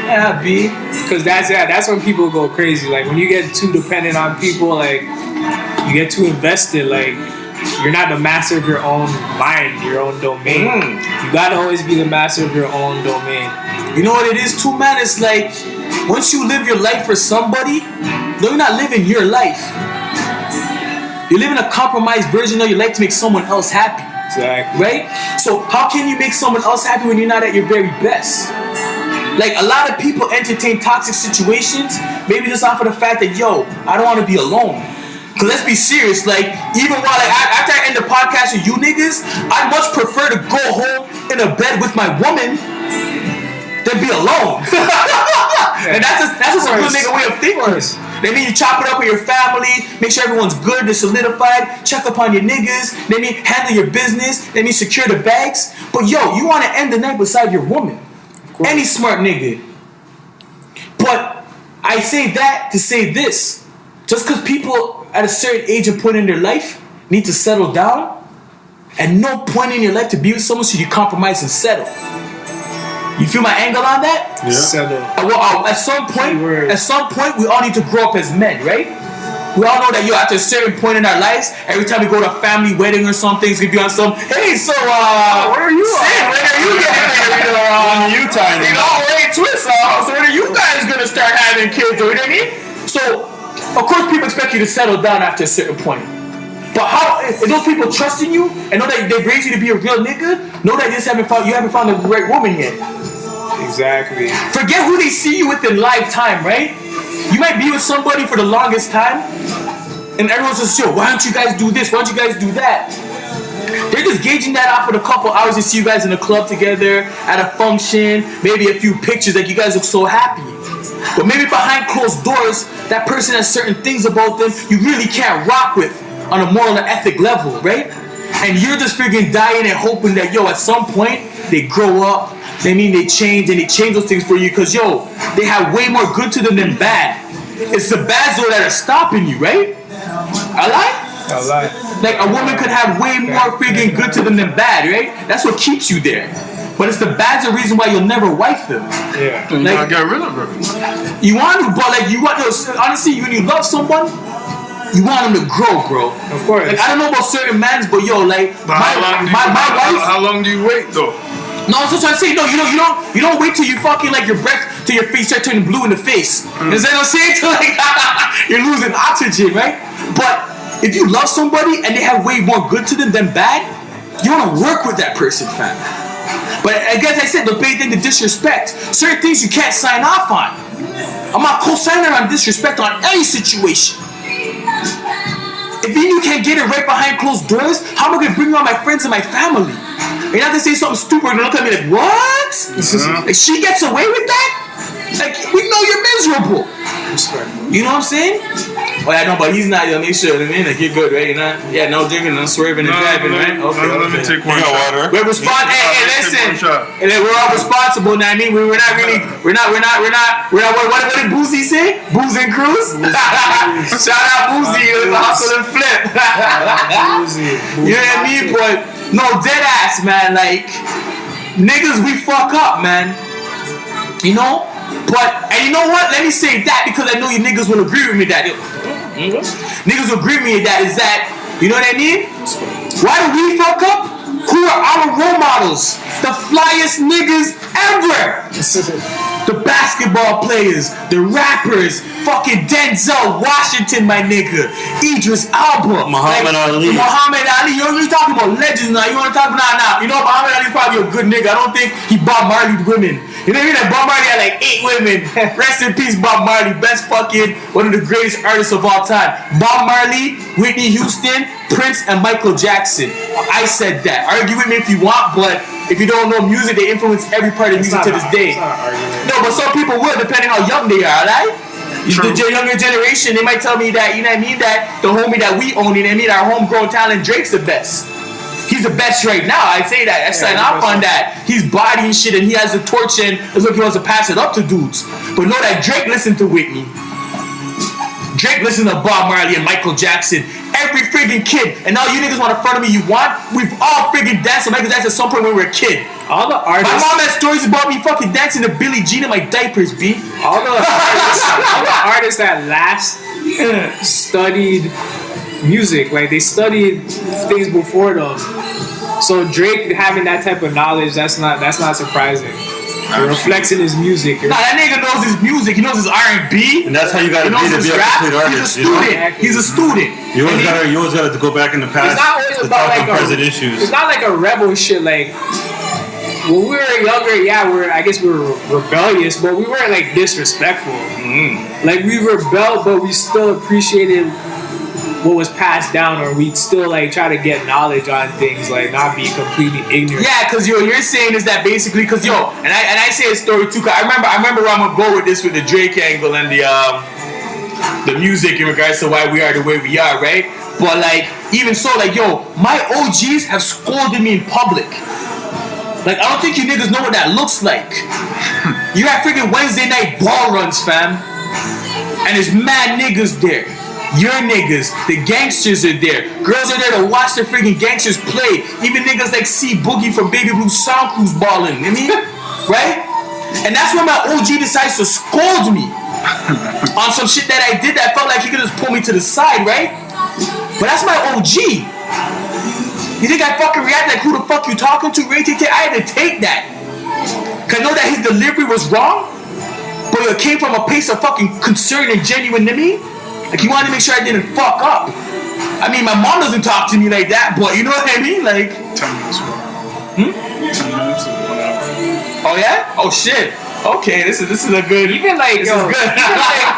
Yeah, B. Because that's when people go crazy. Like when you get too dependent on people, like you get too invested, like you're not the master of your own mind, your own domain. You gotta always be the master of your own domain. You know what it is too, man? It's like once you live your life for somebody, no, you're not living your life. You're living a compromised version of your life to make someone else happy. Exactly. Right? So how can you make someone else happy when you're not at your very best? Like a lot of people entertain toxic situations, maybe just off of the fact that, yo, I don't want to be alone. Cause let's be serious, like even while after I end the podcast with you niggas, I'd much prefer to go home in a bed with my woman than be alone. And that's just a good nigga way of thinking. They mean you chop it up with your family, make sure everyone's good, they're solidified, check up on your niggas, they mean handle your business, they mean secure the bags. But yo, you want to end the night beside your woman. Any smart nigga. But I say that to say this. Just because people at a certain age and point in their life need to settle down, at no point in your life to be with someone should you compromise and settle. You feel my angle on that? Yeah. Settle. Well, at some point we all need to grow up as men, right? We all know that after a certain point in our lives, every time we go to a family wedding or something, it's gonna be on some. Hey, so where are you? when are you getting married? Utah. Wait, twist. So when are you guys gonna start having kids? You know what I mean? So of course people expect you to settle down after a certain point. But how if those people trust in you and know that they've raised you to be a real nigga, know that you haven't found the right woman yet. Exactly. Forget who they see you with in lifetime, right? You might be with somebody for the longest time, and everyone says, yo, why don't you guys do this? Why don't you guys do that? They're just gauging that off with a couple hours to see you guys in a club together, at a function, maybe a few pictures, like you guys look so happy. But maybe behind closed doors, that person has certain things about them you really can't rock with on a moral and ethic level, right? And you're just freaking dying and hoping that, at some point, they grow up, they change, and they change those things for you, because, they have way more good to them than bad. It's the bad though that are stopping you, right? I lie? Like, a woman could have way more freaking good to them than bad, right? That's what keeps you there. But it's the bad's the reason why you'll never wife them. Yeah. You gotta get rid of her. You want to, but honestly, when you love someone, you want them to grow, bro. Of course. Like, I don't know about certain mans, but my wife. How long do you wait though? No, that's what I'm saying. No, you don't wait till you fucking like your breath till your face start turning blue in the face. You know what I'm saying? Till like you're losing oxygen, right? But if you love somebody and they have way more good to them than bad, you want to work with that person, fam. But as I said, the big thing, the disrespect. Certain things you can't sign off on. I'm not co-signing on disrespect on any situation. If you can't get it right behind closed doors, how am I gonna bring around my friends and my family? You're not gonna say something stupid and look at me like, what? Like, she gets away with that? Like, we know you're miserable. You know what I'm saying? Oh yeah, no, but he's not. Make sure. I mean, like, you're good, right? You're not. Yeah, no drinking, no swerving and driving, right? Okay. Let me take one shot. We're responsible. Hey, listen. And then we're all responsible. Now, I mean, we're not really. We're not. What did Boozy say? Booze and Cruise. Shout out Boozy. It was hustle and flip. You know what I mean? But no, dead ass, man. Like, niggas, we fuck up, man. You know? But, and you know what? Let me say that because I know you niggas will agree with me that. Niggas will agree with me that is that, you know what I mean? Why do we fuck up? Who are our role models? The flyest niggas ever! The basketball players, the rappers, fucking Denzel Washington, my nigga, Idris Elba, Muhammad Ali. Muhammad Ali. You talking about legends now? You want to talk about You know Muhammad Ali's probably a good nigga. I don't think he Bob Marley'd women. You know what I mean? Like Bob Marley had like 8 women. Rest in peace, Bob Marley. Best fucking one of the greatest artists of all time. Bob Marley, Whitney Houston, Prince, and Michael Jackson. I said that. Argue with me if you want, but if you don't know music, they influence every part of music to this day. No, but some people will, depending how young they are, right? The younger generation, they might tell me that, you know what I mean, that the homie that we own, you know what I mean, our homegrown talent, Drake's the best. He's the best right now. I say that. I sign off on that. He's bodying shit and he has a torch and that's what he wants to pass it up to dudes. But know that Drake listened to Whitney. Drake listened to Bob Marley and Michael Jackson. Every friggin' kid. And now you niggas want to front of me. You want? We've all friggin' danced to Michael Jackson at some point when we were a kid. All the artists. My mom has stories about me fucking dancing to Billie Jean in my diapers, B. All the artists that last studied music, like they studied things before them. So Drake having that type of knowledge, that's not surprising. It reflects in his music. Nah, that nigga knows his music. He knows his R&B. And that's how you gotta be to be a complete artist. He's a student. He's a student. You always gotta go back in the past. It's not always about like present issues. It's not like a rebel shit. Like when we were younger, I guess we were rebellious, but we weren't like disrespectful. Like we rebelled, but we still appreciated what was passed down, or we'd still like try to get knowledge on things, like not be completely ignorant. Yeah, cause you're saying is that basically, cause and I say a story too. Cause I remember where I'm gonna go with this with the Drake angle and the music in regards to why we are the way we are, right? But like even so, like my OGs have scolded me in public. Like I don't think you niggas know what that looks like. You have freaking Wednesday night ball runs, fam, and there's mad niggas there. Your niggas, the gangsters are there. Girls are there to watch the freaking gangsters play. Even niggas like C Boogie from Baby Blue Sound Crew's balling. You know what I mean? Right? And that's when my OG decides to scold me. on some shit that I did that felt like he could just pull me to the side, right? But that's my OG. You think I fucking react like who the fuck you talking to, Ray Tay? I had to take that. Cause I know that his delivery was wrong, but it came from a place of fucking concern and genuine to me. Like he wanted to make sure I didn't fuck up. I mean, my mom doesn't talk to me like that, but you know what I mean? Like 10 minutes. 10 Hmm? minutes is 1 hour. Oh yeah? Oh shit. Okay, this is a good. Even like, This yo, is good. even like,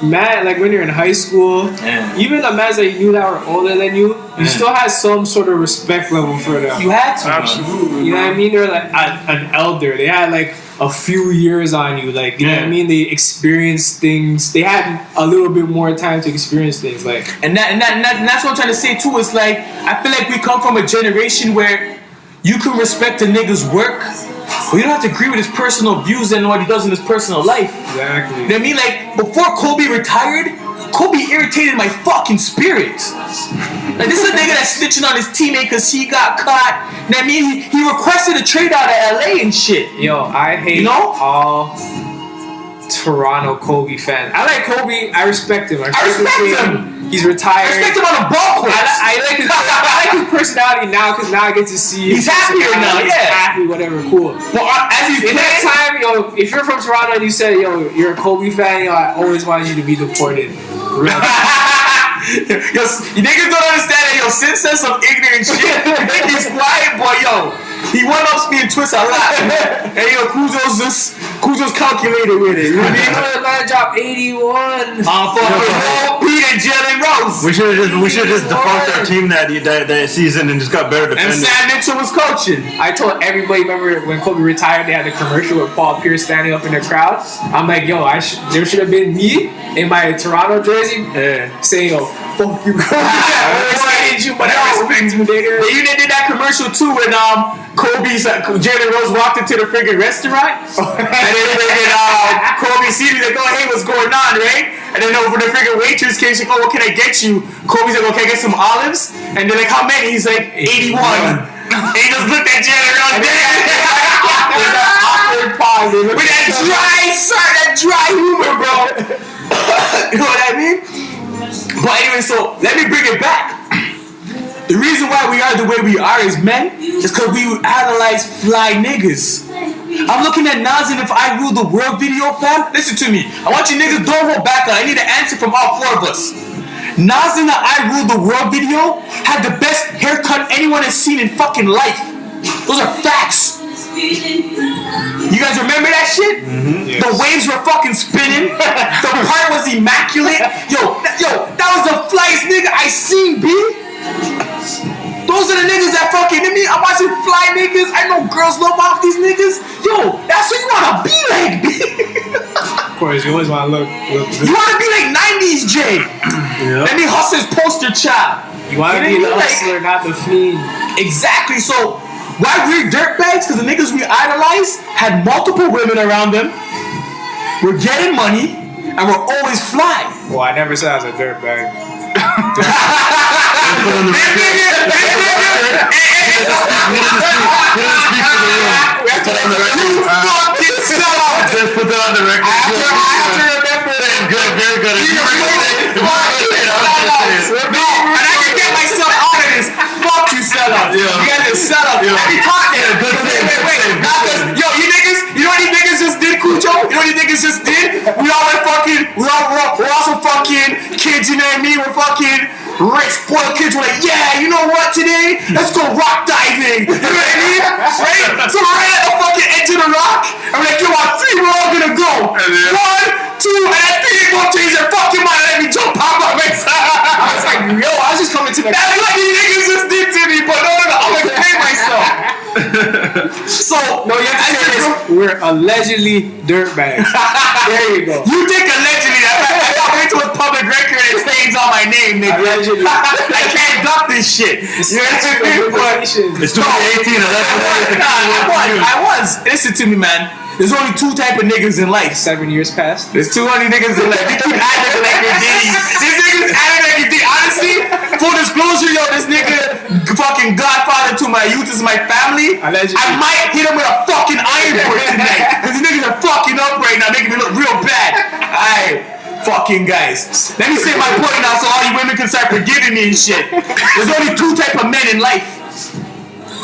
man, like when you're in high school, Yeah. even the men that you knew that were older than you, you still had some sort of respect level for them. You had to. Absolutely. You know what I mean? They're like an elder. They had like a few years on you. Like, you know what I mean? They experienced things. They had a little bit more time to experience things. Like, And that's what I'm trying to say too. Is like I feel like we come from a generation where you can respect a nigga's work, but you don't have to agree with his personal views and what he does in his personal life. exactly. You know what I mean? Like before Kobe retired, Kobe irritated my fucking spirit. Like this is a nigga that's snitching on his teammate because he got caught. You know what I mean? He requested a trade out of LA and shit. Yo, I hate You know? all Toronto Kobe fans. I like Kobe. I respect him. I respect him. He's retired. I respect him on the ball court. I like his personality now because now I get to see He's happier now, He's yeah. happy, whatever, cool. But as he's In that playing, time, yo, if you're from Toronto and you said, yo, you're a Kobe fan, yo, I always wanted you to be deported. yo, you niggas don't understand that yo, Sin says some ignorant shit. You think he's quiet, boy, yo. He one-ups me and twists a lot. And yo, Kuzo's calculated with it. You know what I mean? Man dropped 81. For Pete and Jalen Rose. We should have just defunct our team that season and just got better And defenders. Sam Mitchell was coaching. I told everybody, remember when Kobe retired, they had the commercial with Paul Pierce standing up in the crowd. I'm like, yo, there should have been me in my Toronto jersey saying, yo, fuck you, Kobe. I respect you, but I respect you, nigga. They even did that commercial too when Jalen Rose walked into the friggin' restaurant and then friggin' Kobe seen him like, oh hey, what's going on, right? And then over the friggin' waitress came, she's like, oh, what can I get you? Kobe's like, okay, I get some olives. And they're like, how many? He's like, 81. And he just looked at Jalen Rose dead. There's that awkward pause. With that dry humor, bro. You know what I mean? But anyway, so let me bring it back. The reason why we are the way we are as men is because we analyze fly niggas. I'm looking at Nas and If I Rule the World video, fam. Listen to me. I want you niggas don't hold back. I need an answer from all four of us. Nas in the I Rule the World video had the best haircut anyone has seen in fucking life. Those are facts. You guys remember that shit? Mm-hmm. Yes. The waves were fucking spinning. The part was immaculate. Yo, that was the flyest nigga I seen, B. Those are the niggas that fucking, I'm watching fly niggas. I know girls love off these niggas. Yo, that's who you wanna be like, B. Of course, you always want to look You wanna be like 90s J. Yeah. Let me hustle's poster child. You want to be the hustler, not the fiend. Exactly. So why we're dirtbags? Because the niggas we idolize had multiple women around them. We're getting money, and we're always fly. Well, I never said I was a dirtbag. Let's put that on the record. I have to remember that. Good, very good. No, and I can get myself out of this. Fuck you, sellout. Yeah. You guys are sellout. Yeah. I be talking. Wait. Yo, you niggas, you know what these niggas just did, Cujo? You know what these niggas just did? We all went fucking, we're also fucking kids, you know what I mean? We're fucking rich, spoiled kids. We're like, yeah, you know what today? Let's go rock diving. You know what I mean? Right? So we're right at the fucking edge of the rock. And we're like, yo, on three, we're all gonna go. One, two, and at three, they gonna change their fucking mind and let me jump pop up next time. I was like, yo, I was just coming to the. That's what these niggas just did to me, but no, I'm gonna explain myself. So, No, you have to say this. We're allegedly dirtbags. There you go. you think allegedly that I got into a public record and it stains on my name, nigga. Allegedly. I can't duck this shit. You know what I mean? But It's 2018 and that's I was. Listen to me, man. There's only two type of niggas in life. 7 years passed. There's 200 niggas in life. You keep acting like you're Diddy. This nigga's acting like you're Diddy. Honestly, full disclosure, yo, this nigga fucking godfather to my youth, is my family, Allegedly. I might hit him with a fucking iron for tonight. Because these niggas are fucking up right now, making me look real bad. Alright. Fucking guys. Let me say my point now so all you women can start forgiving me and shit. There's only two type of men in life.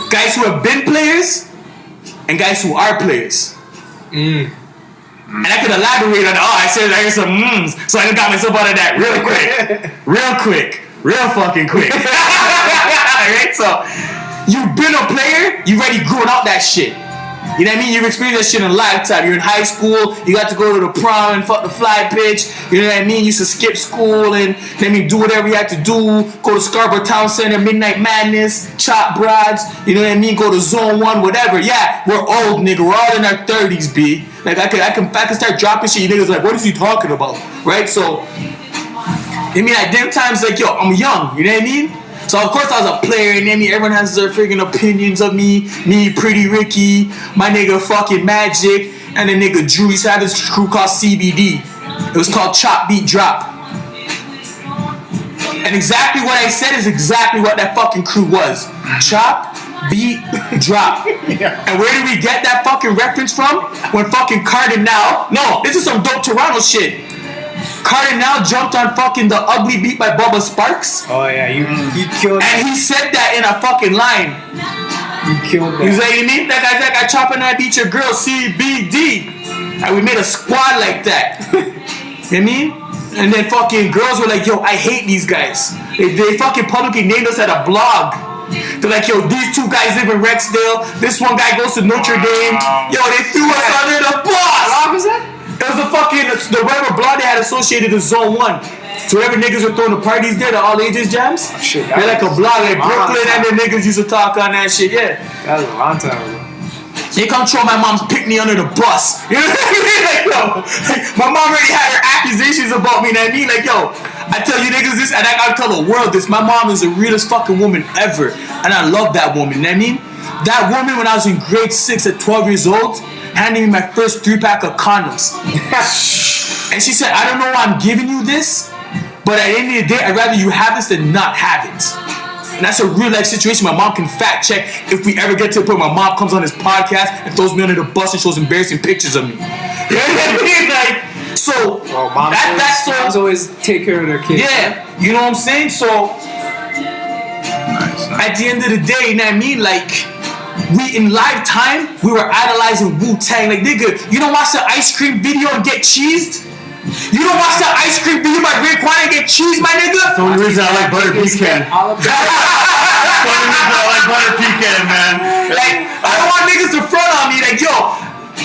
Guys who have been players and guys who are players. And I could elaborate on I said some so I got myself out of that real quick. Real fucking quick. Alright, so you've been a player, you already growing out that shit. You know what I mean? You've experienced that shit in a lifetime. You're in high school, you got to go to the prom and fuck the fly bitch. You know what I mean? You used to skip school and do whatever you had to do. Go to Scarborough Town Center, Midnight Madness, chop broads. You know what I mean? Go to Zone 1, whatever. Yeah, we're old, nigga. We're all in our 30s, B. Like, I can start dropping shit. You niggas like, what is he talking about? Right? So, I mean, at them times, like, yo, I'm young. You know what I mean? So of course I was a player, and everyone has their freaking opinions of me. Me, Pretty Ricky, my nigga fucking Magic, and the nigga Drew. He used to have this crew called CBD. It was called Chop, Beat, Drop. And exactly what I said is exactly what that fucking crew was. Chop, Beat, Drop. And where did we get that fucking reference from? When fucking Cardinal, no, this is some dope Toronto shit. Cardinal jumped on fucking The Ugly Beat by Bubba Sparks. Oh yeah, you killed And he said that in a fucking line. You killed that. He's like, you need that guy's like, I chop and I beat your girl, CBD. And we made a squad like that. You know what I mean? And then fucking girls were like, yo, I hate these guys. They fucking publicly named us at a blog. They're like, yo, these two guys live in Rexdale. This one guy goes to Notre Dame. Yo, they threw us under the bus. What was that? It was the whatever blog they had associated with Zone 1. So whatever niggas were throwing the parties there, the all ages jams. Shit, they're like a blog, like Brooklyn, and the niggas used to talk on that shit, yeah. That was a long time ago. They come throw my mom's pick me under the bus. You know what I mean? Like, yo, my mom already had her accusations about me, you know what I mean? Like, yo, I tell you niggas this, and I gotta tell the world this. My mom is the realest fucking woman ever. And I love that woman, you know what I mean? That woman, when I was in grade 6 at 12 years old, handed me my first 3-pack of condoms. And she said, I don't know why I'm giving you this, but at the end of the day, I'd rather you have this than not have it. And that's a real life situation. My mom can fact check if we ever get to a point my mom comes on this podcast and throws me under the bus and shows embarrassing pictures of me. You know what I mean? Like, so, Moms always take care of their kids. Yeah, you know what I'm saying? So, at the end of the day, you know what I mean? Like, we in lifetime, we were idolizing Wu-Tang. Like, nigga, you don't watch the ice cream video and get cheesed? You don't watch the ice cream video by Raekwon and get cheesed, my nigga? That's the only reason I like butter pecan. That's the only reason I like butter pecan, man. Like, I don't want niggas to front on me. Like, yo,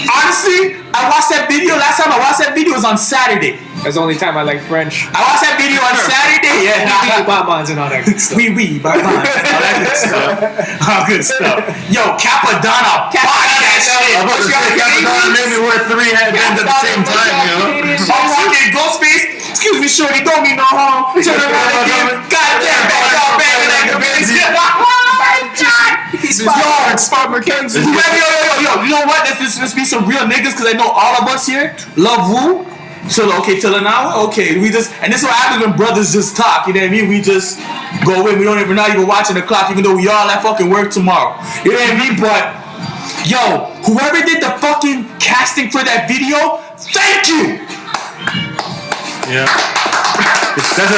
honestly, I watched that video. Last time I watched that video was on Saturday. That's the only time I like French. I watched that video on Saturday. Yeah. Bonbons and all that good stuff. Oui, bonbons. All that good stuff. All good stuff. Yo, Capadonna. Fuck that shit. I'm about to say, Capadonna made me wear 3 headbands at the same time, you know? I'm fucking Ghostface. Excuse me, shorty, don't mean no harm. Turn around again. Goddamn, back out, banging like a bitch. Oh my God. He's Spot McKenzie. Yo. You know what? Let's be some real niggas, because I know all of us here love Wu. Till an hour? Okay, we just, and this is what happens when brothers just talk, you know what I mean? We just go in, we're not even watching the clock, even though we all at fucking work tomorrow. You know what I mean? But, yo, whoever did the fucking casting for that video, thank you! Yeah. That's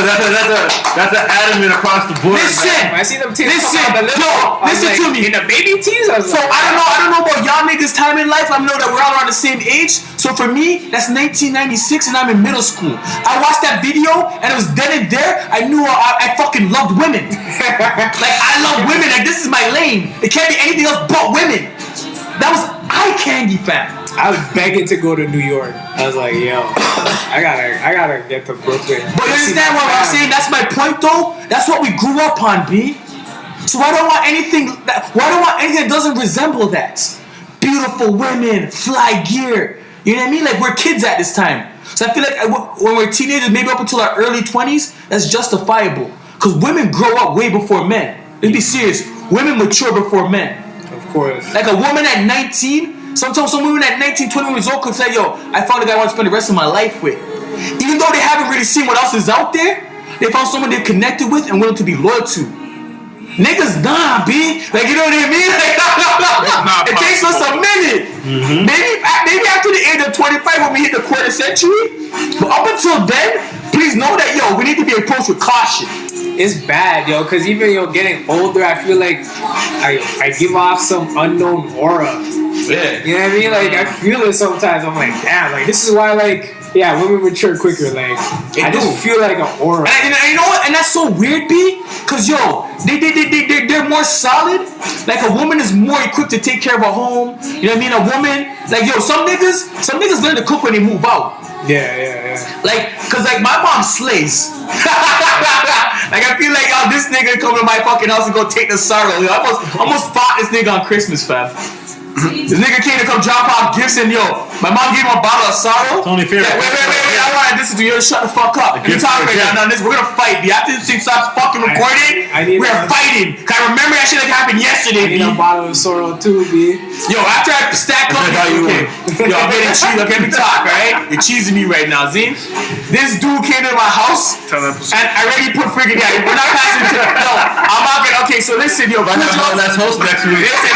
an adamant across the board. Listen, I see them take listen to me. In the baby tees, I was so I don't know about y'all niggas' time in life. I know that we're all around the same age. So for me, that's 1996 and I'm in middle school. I watched that video and it was then and there. I knew I fucking loved women. Like, I love women. Like, this is my lane. It can't be anything else but women. That was eye candy, fam. I was begging to go to New York. I was like, yo, I gotta get to Brooklyn. But you understand what I'm saying? That's my point, though. That's what we grew up on, B. So I don't want anything that doesn't resemble that. Beautiful women, fly gear. You know what I mean? Like, we're kids at this time. So I feel like when we're teenagers, maybe up until our early 20s, that's justifiable. Because women grow up way before men. Let's be serious. Women mature before men. Of course. Like a woman at 19, sometimes some women at 19, 21 years old could say, yo, I found a guy I want to spend the rest of my life with. Even though they haven't really seen what else is out there, they found someone they're connected with and willing to be loyal to. Niggas nah, B. Like, you know what I mean? Like, it takes us a minute. Maybe after the age of 25 when we hit the quarter century. But up until then, please know that, yo, we need to be approached with caution. It's bad, yo, because even, getting older, I feel like I give off some unknown aura. Yeah. You know what I mean? Like, I feel it sometimes. I'm like, damn, like, this is why, like, yeah, women mature quicker. Like, I just feel like an aura. And you know what? And that's so weird, B. Cause yo, they're more solid. Like a woman is more equipped to take care of a home. You know what I mean? A woman, like yo, some niggas learn to cook when they move out. Yeah. Like, cause like my mom slays. Like I feel like yo, this nigga come to my fucking house and go take the sorrow. Yo, I almost fought this nigga on Christmas, fam. This nigga came to come drop off gifts and yo, my mom gave him a bottle of sorrow. It's only fair. Yeah, wait, I want to listen to you. Shut the fuck up. Let me talk right now. We're gonna fight, B. After this thing stops fucking recording, we're fighting. Cause I remember that shit like happened yesterday, B. I need a bottle of sorrow too, B. Yo, after I stack up, okay. Yo, I'm getting cheese. Okay, let me talk, alright? You're cheesing me right now, Zine. This dude came to my house and I already put friggin' yeah, we're not passing to no, I'm not gonna okay, so listen, yo, let's host next week. Listen,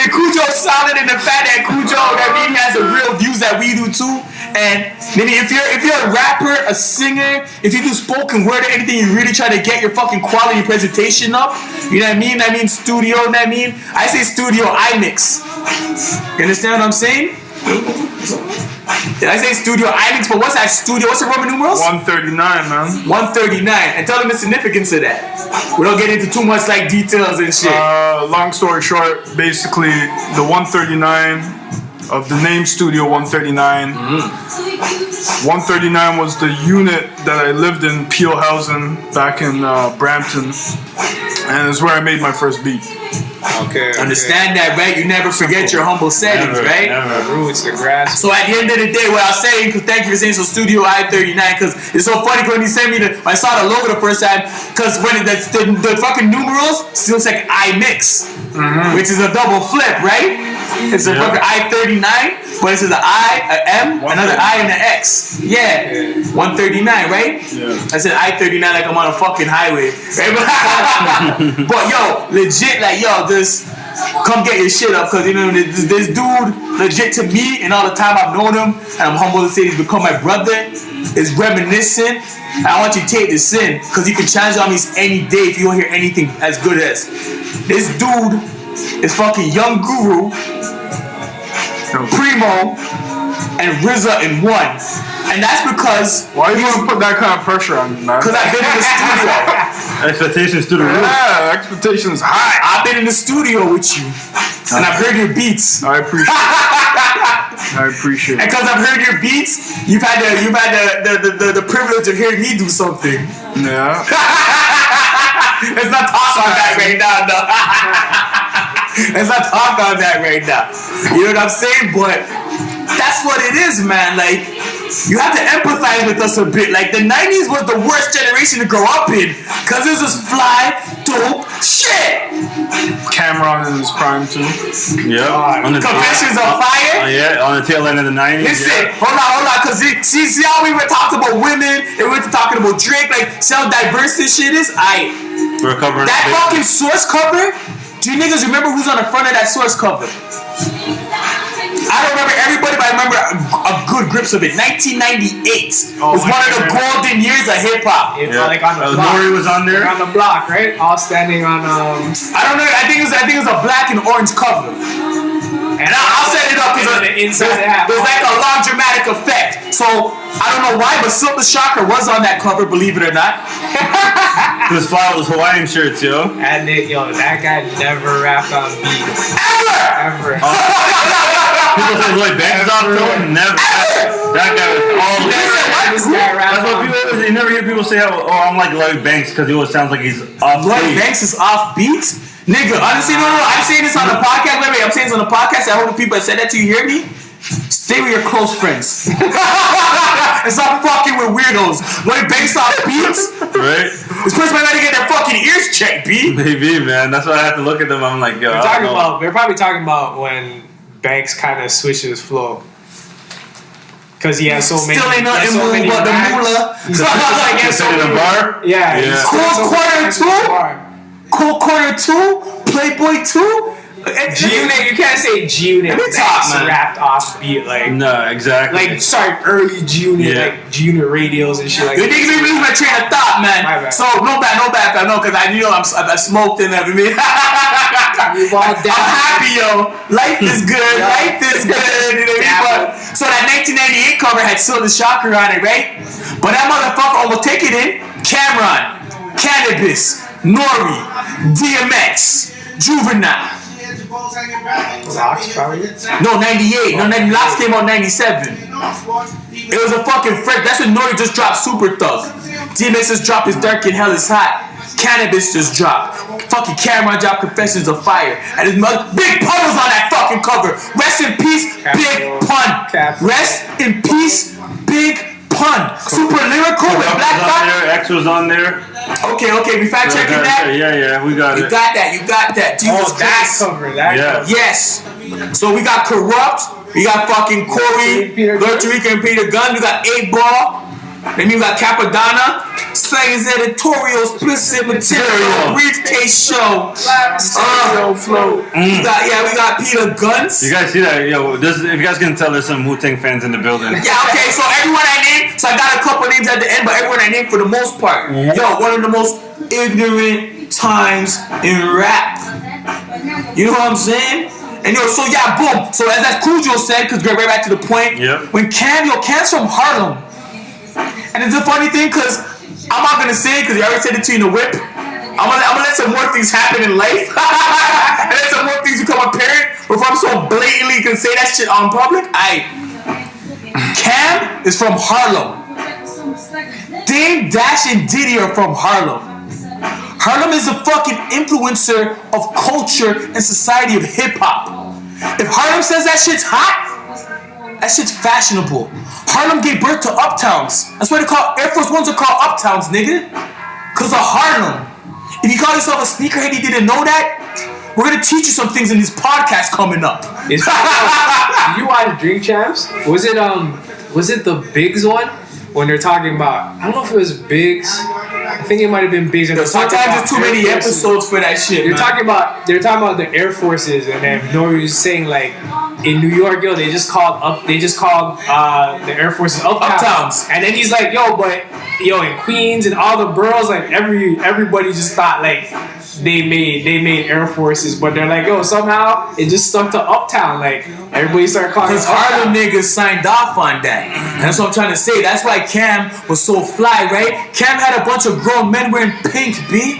Cujo's solid in the fact that Cujo, that mean, he has the real views that we do too. And maybe if you're a rapper, a singer, if you do spoken word or anything, you really try to get your fucking quality presentation up. You know what I mean? I mean studio, you know what I mean? I say studio, I mix. You understand what I'm saying? Did I say studio I mix? But what's that studio? What's the Roman numerals? 139, man. 139. And tell them the significance of that. We don't get into too much like details and shit. Long story short, basically the 139 of the name Studio 139. 139 was the unit that I lived in, Peel Housing, back in Brampton, and it's where I made my first beat. Okay. Understand that, right? You never forget your humble settings, right? Never. Roots, the grass. So at the end of the day, what I was saying, because thank you for saying so, Studio I-39, because it's so funny when you sent me I saw the logo the first time, because when the fucking numerals still looks like I-Mix, which is a double flip, right? It's a fucking I-39, but it's an I, an M, another I, and an X. Yeah. 139, right? Yeah. I said I-39 like I'm on a fucking highway, right? But yo, legit, like yo, just come get your shit up, because you know this dude, legit to me, and all the time I've known him, and I'm humble to say he's become my brother, is reminiscent. And I want you to take this in, because you can challenge on me any day if you don't hear anything as good as this dude is fucking Young Guru, Primo, and RZA in one. And that's because why you want to put that kind of pressure on me, man? Because I've been in the studio. Expectations to the roof. Yeah, expectations high. I've been in the studio with you, and I've heard your beats. I appreciate it. I appreciate it. And because I've heard your beats, you've had the privilege of hearing me do something. Yeah. Let's not talk on that right now, no. Let's not talk on that right now. You know what I'm saying? But that's what it is, man. Like, you have to empathize with us a bit. Like, the 90s was the worst generation to grow up in, because this was fly, dope shit. Cameron in his prime, too. Yeah. Confessions of Fire. Yeah, on the tail end of the 90s. Listen, hold on, because see how we were talking about women, and we were talking about Drake, like, see how diverse this shit is? We're covering that fucking Source cover. Do you niggas remember who's on the front of that Source cover? I don't remember everybody, but I remember a good grips of it. 1998 was one of the golden years of hip hop. Like on the block. Nori was on there. Like on the block, right? All standing on. I don't know. I think it was a black and orange cover. And I'll set it up because there's like a long dramatic effect. So I don't know why, but Silk the Shocker was on that cover, believe it or not. His fly was Hawaiian shirts, yo. And that guy never rapped on beat. Ever. People say Lloyd Banks is off tone. Never. That guy was all the way. That's what people. You never hear people say, "Oh, I'm like Lloyd Banks," because he always sounds like he's off. Lloyd Banks is off beat, nigga. Honestly, no. I'm saying this on the podcast. Wait, I'm saying this on the podcast. I hope the people that said that to you hear me. Stay with your close friends. And stop fucking with weirdos. Lloyd Banks off beats. Right. This person might gotta get their fucking ears checked, B. Maybe, man. That's why I have to look at them. I'm like, yo. We're probably talking about when Banks kind of switched his flow. Because he has so many. Still ain't nothing so moved but the moolah. He's like, he has so in a many- bar? Yeah. Yeah. he's Cool so quarter many two? bar. Cool Corner 2, Playboy 2. G-Unit, you can't say G-Unit. Let me talk, That's man. rapped off beat like. No, exactly. Like, sorry, early G-Unit, Yeah. like G-Unit radios and shit like You that. niggas made me lose my train of thought, man. My bad. So no bad, fam. No, because I smoked and everything. We've all I'm happy, yo. Life is good. Yeah. Life is good. You know what I mean? But, so that 1998 cover had Silver Shocker on it, right? But that motherfucker almost take it in. Cameron, Cannabis, Nori, DMX, Juvenile. Locks, probably. No, 98. No, Locks came out 97. It was a fucking fresh. That's when Nori just dropped Super Thug. DMX just dropped his Dark and Hell is Hot. Cannabis just dropped. Fucking Cameron dropped Confessions of Fire. And his mother, Big Pun was on that fucking cover. Rest in peace, Big Pun. Rest in peace, Big Pun. Super lyrical with Black Dot. X was on there. Okay, we fact checking that. Yeah, we got You it. got that. Jesus That Christ. cover, that Yeah. cover. Yes. So we got Corrupt. We got fucking Corey, Lord Tariq and Peter Gunn. We got 8 Ball. Then we got Capadonna. Slaying's editorial, explicit material, briefcase show. Flow. We got Peter Guns. You guys see that? Yo, if you guys can tell, there's some Wu-Tang fans in the building. Yeah, okay, so everyone I named, so I got a couple names at the end, but everyone I named for the most part. Yo, one of the most ignorant times in rap. You know what I'm saying? And yo, so yeah, boom. So as that Cujo said, because we're right back to the point. Yep. When Cam's from Harlem. And it's a funny thing, because I'm not going to say it, because you already said it to you in the whip. I'm gonna let some more things happen in life. And then some more things become apparent. Before I'm so blatantly can say that shit on public. Cam is from Harlem. Dame Dash and Diddy are from Harlem. Harlem is a fucking influencer of culture and society of hip hop. If Harlem says that shit's hot, that shit's fashionable. Harlem gave birth to uptowns. That's why they call Air Force Ones are called uptowns, nigga. Cause of Harlem. If you call yourself a sneakerhead, you didn't know that. We're gonna teach you some things in this podcast coming up. Did you watch Drink Champs? Was it the Biggs one? When they're talking about, I don't know if it was Biggs. I think it might have been Biggs. Sometimes there's too many episodes for that shit. They're talking about the Air Forces, and then Nori was saying like in New York, yo, they just called the Air Forces uptowns. And then he's like, yo, in Queens and all the boroughs, like everybody just thought like they made Air Forces, but they're like, yo, somehow it just stuck to uptown. Like everybody started calling it because Harlem niggas signed off on that. And that's what I'm trying to say. That's why Cam was so fly, right? Cam had a bunch of grown men wearing pink, B.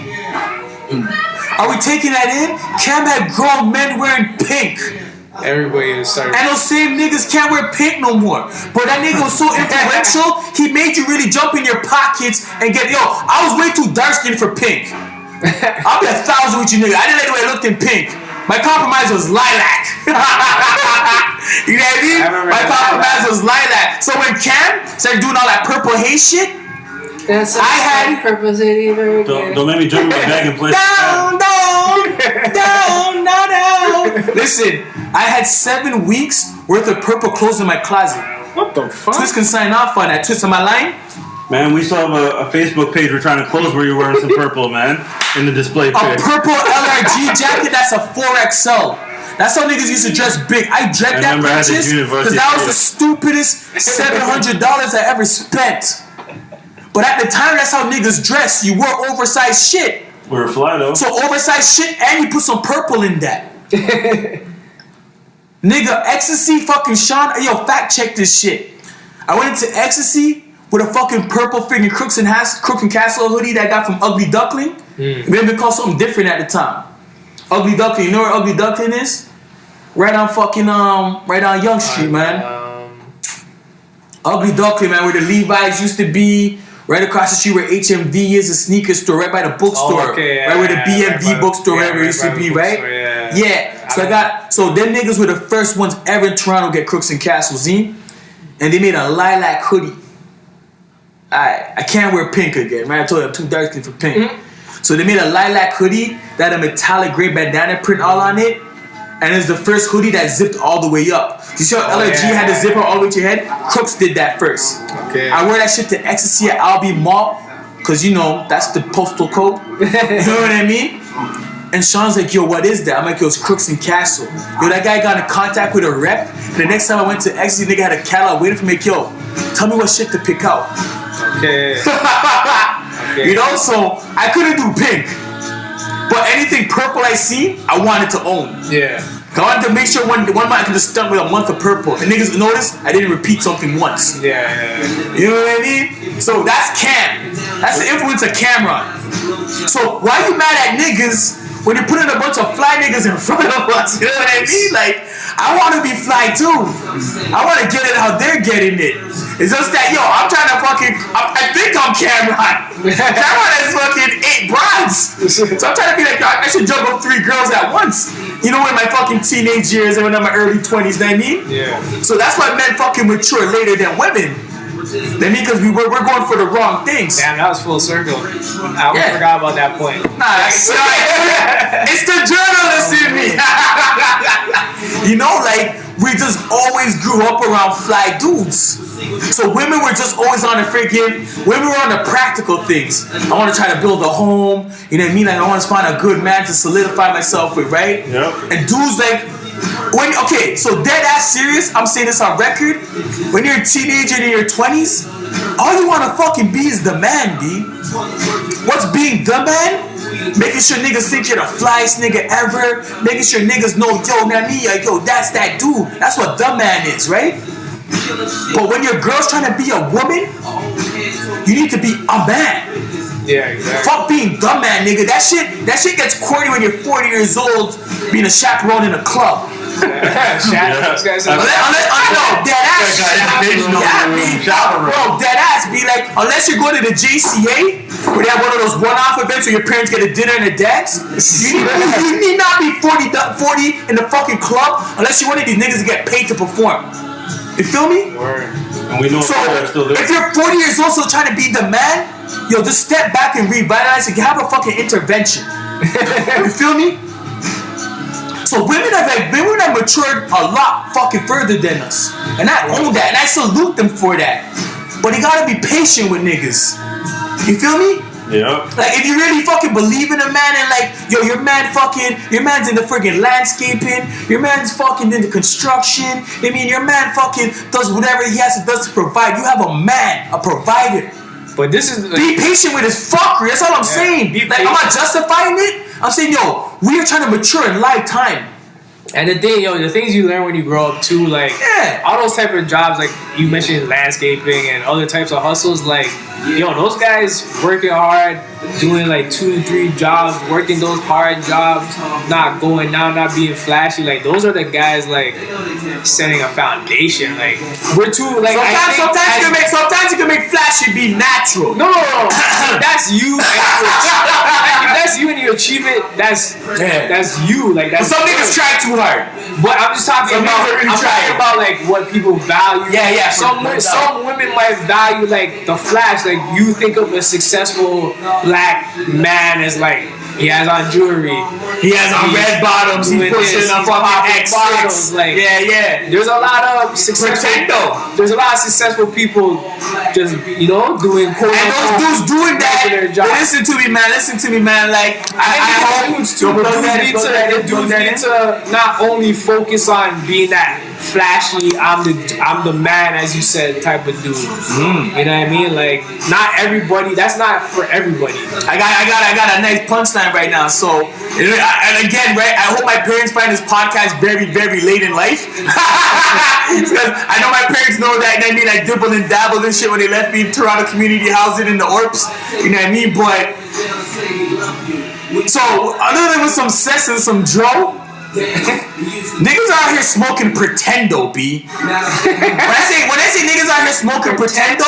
Are we taking that in? Cam had grown men wearing pink. Everybody started. And those same niggas can't wear pink no more. But that nigga was so influential, he made you really jump in your pockets and get, I was way too dark skinned for pink. I'll be 1,000 with you niggas. I didn't like the way I looked in pink. My compromise was lilac. You know what I mean? My compromise was lilac. So when Cam started doing all that purple haze shit, I had Purple City. Don't make me jump in my bag and play. down. Listen, I had 7 weeks worth of purple clothes in my closet. What the fuck? Twist can sign off on that. Twist, am I lying? Man, we still have a Facebook page we're trying to close where you're wearing some purple, man, in the display A pic. purple LRG jacket, that's a 4XL. That's how niggas used to dress big. I dread that remember I had this purchase because university that was kid. the stupidest $700 I ever spent. But at the time, that's how niggas dress. You wore oversized shit. We were fly though. So oversized shit, and you put some purple in that. Nigga, Ecstasy, fucking Sean. Yo, fact check this shit. I went into Ecstasy with a fucking purple friggin' Crooks and Castle hoodie that I got from Ugly Duckling. Maybe called something different at the time. Ugly Duckling. You know where Ugly Duckling is? Right on fucking right on Young Street, man. Ugly Duckling, man, where the Levi's used to be. Right across the street where HMV is, a sneaker store, right by the bookstore. Oh, okay, right where the BMV right bookstore, yeah, wherever it used to be, right? Yeah. So them niggas were the first ones ever in Toronto to get Crooks and Castle, see? And they made a lilac hoodie. I can't wear pink again, man. I told you I'm too dark skin for pink. So they made a lilac hoodie that had a metallic gray bandana print all on it. and it's the first hoodie that zipped all the way up. You see how LRG had the zipper all the way to your head? Crooks did that first. Okay. I wear that shit to Ecstasy at Albi Mall, cause you know that's the postal code. You know what I mean? And Sean's like, yo, what is that? I'm like, yo, it's Crooks and Castle. Yo, that guy got in contact with a rep, and the next time I went to Ecstasy, nigga had a catalog waiting for me. Like, yo, tell me what shit to pick out. Okay. You know, so I couldn't do pink, but anything purple I see, I wanted to own. Yeah. I wanted to make sure one month I could just start with a month of purple. And niggas notice I didn't repeat something once. Yeah. You know what I mean? So that's Cam. That's the influence of Cameron. So why you mad at niggas when you're putting a bunch of fly niggas in front of us? You know what I mean? Like, I want to be fly too. I want to get it how they're getting it. It's just that, yo, I'm trying to I think I'm Cameron. Cameron has fucking 8 brides. So I'm trying to be like, yo, I should juggle 3 girls at once. You know, in my fucking teenage years and when I'm in my early 20s, know what I mean? Yeah. So that's why men fucking mature later than women. That mean, because we're going for the wrong things. Damn, that was full circle. I forgot about that point. Nah, it's the journalist in me. You know, like, we just always grew up around fly dudes. So women were just always on women were on the practical things. I want to try to build a home. You know what I mean? Like, I want to find a good man to solidify myself with, right? Yep. And dudes like, so dead ass serious, I'm saying this on record. When you're a teenager in your 20s, all you want to fucking be is the man, B. What's being the man? Making sure niggas think you're the flyest nigga ever. Making sure niggas know, yo, man, me, like, yo, that's that dude. That's what the man is, right? But when your girl's trying to be a woman, you need to be a man. Yeah, exactly. Fuck being the man, nigga. That shit gets corny when you're 40 years old being a chaperone in a club. Dead ass. Be like, unless you're going to the JCA where they have one of those one-off events where your parents get a dinner and a dance, you need not be 40 in the fucking club unless you're one of these niggas that get paid to perform. You feel me? Word. And we know so still there. if you're 40 years old still trying to be the man, yo, just step back and revitalize and have a fucking intervention. You feel me? So women have matured a lot fucking further than us. And I own that and I salute them for that. But you gotta be patient with niggas. You feel me? Yeah. Like, if you really fucking believe in a man and like, yo, your man's in the friggin' landscaping, your man's fucking into construction, I mean, your man fucking does whatever he has to do to provide. You have a man, a provider. But this is... Be patient with his fuckery, that's all I'm saying. Like, I'm not justifying it. I'm saying, yo, we are trying to mature in lifetime. And the things you learn when you grow up too, like, all those type of jobs, like you mentioned landscaping and other types of hustles, like, yo, those guys working hard, doing like 2 to 3 jobs, working those hard jobs, not going down, not being flashy, like, those are the guys, like, setting a foundation. Like, we're too, like, sometimes you can make flashy be natural. No. That's you. If that's you and you achieve it, that's you. Like, that's. But some niggas try too hard. But I'm just talking about like what people value. Yeah. Some women might value like the flash. Like, you think of a successful black man as like, he has on jewelry, he has on red bottoms, he's pushing a fucking X6. Like, yeah. There's a lot of There's a lot of successful people just, doing quote and those dudes doing that. Listen to me, man. Like, I hope dudes need to not only focus on being that flashy, I'm the man, as you said, type of dude. You know what I mean? Like, not everybody. That's not for everybody. I got a nice punchline right now. So, and again, right? I hope my parents find this podcast very, very late in life. Because I know my parents know that. And I mean, I dibbled and dabbled and shit when they left me in Toronto Community Housing in the Orps. You know what I mean? But so, other than with some cess and some dro, niggas out here smoking Pretendo, B. When I say niggas out here smoking Pretendo,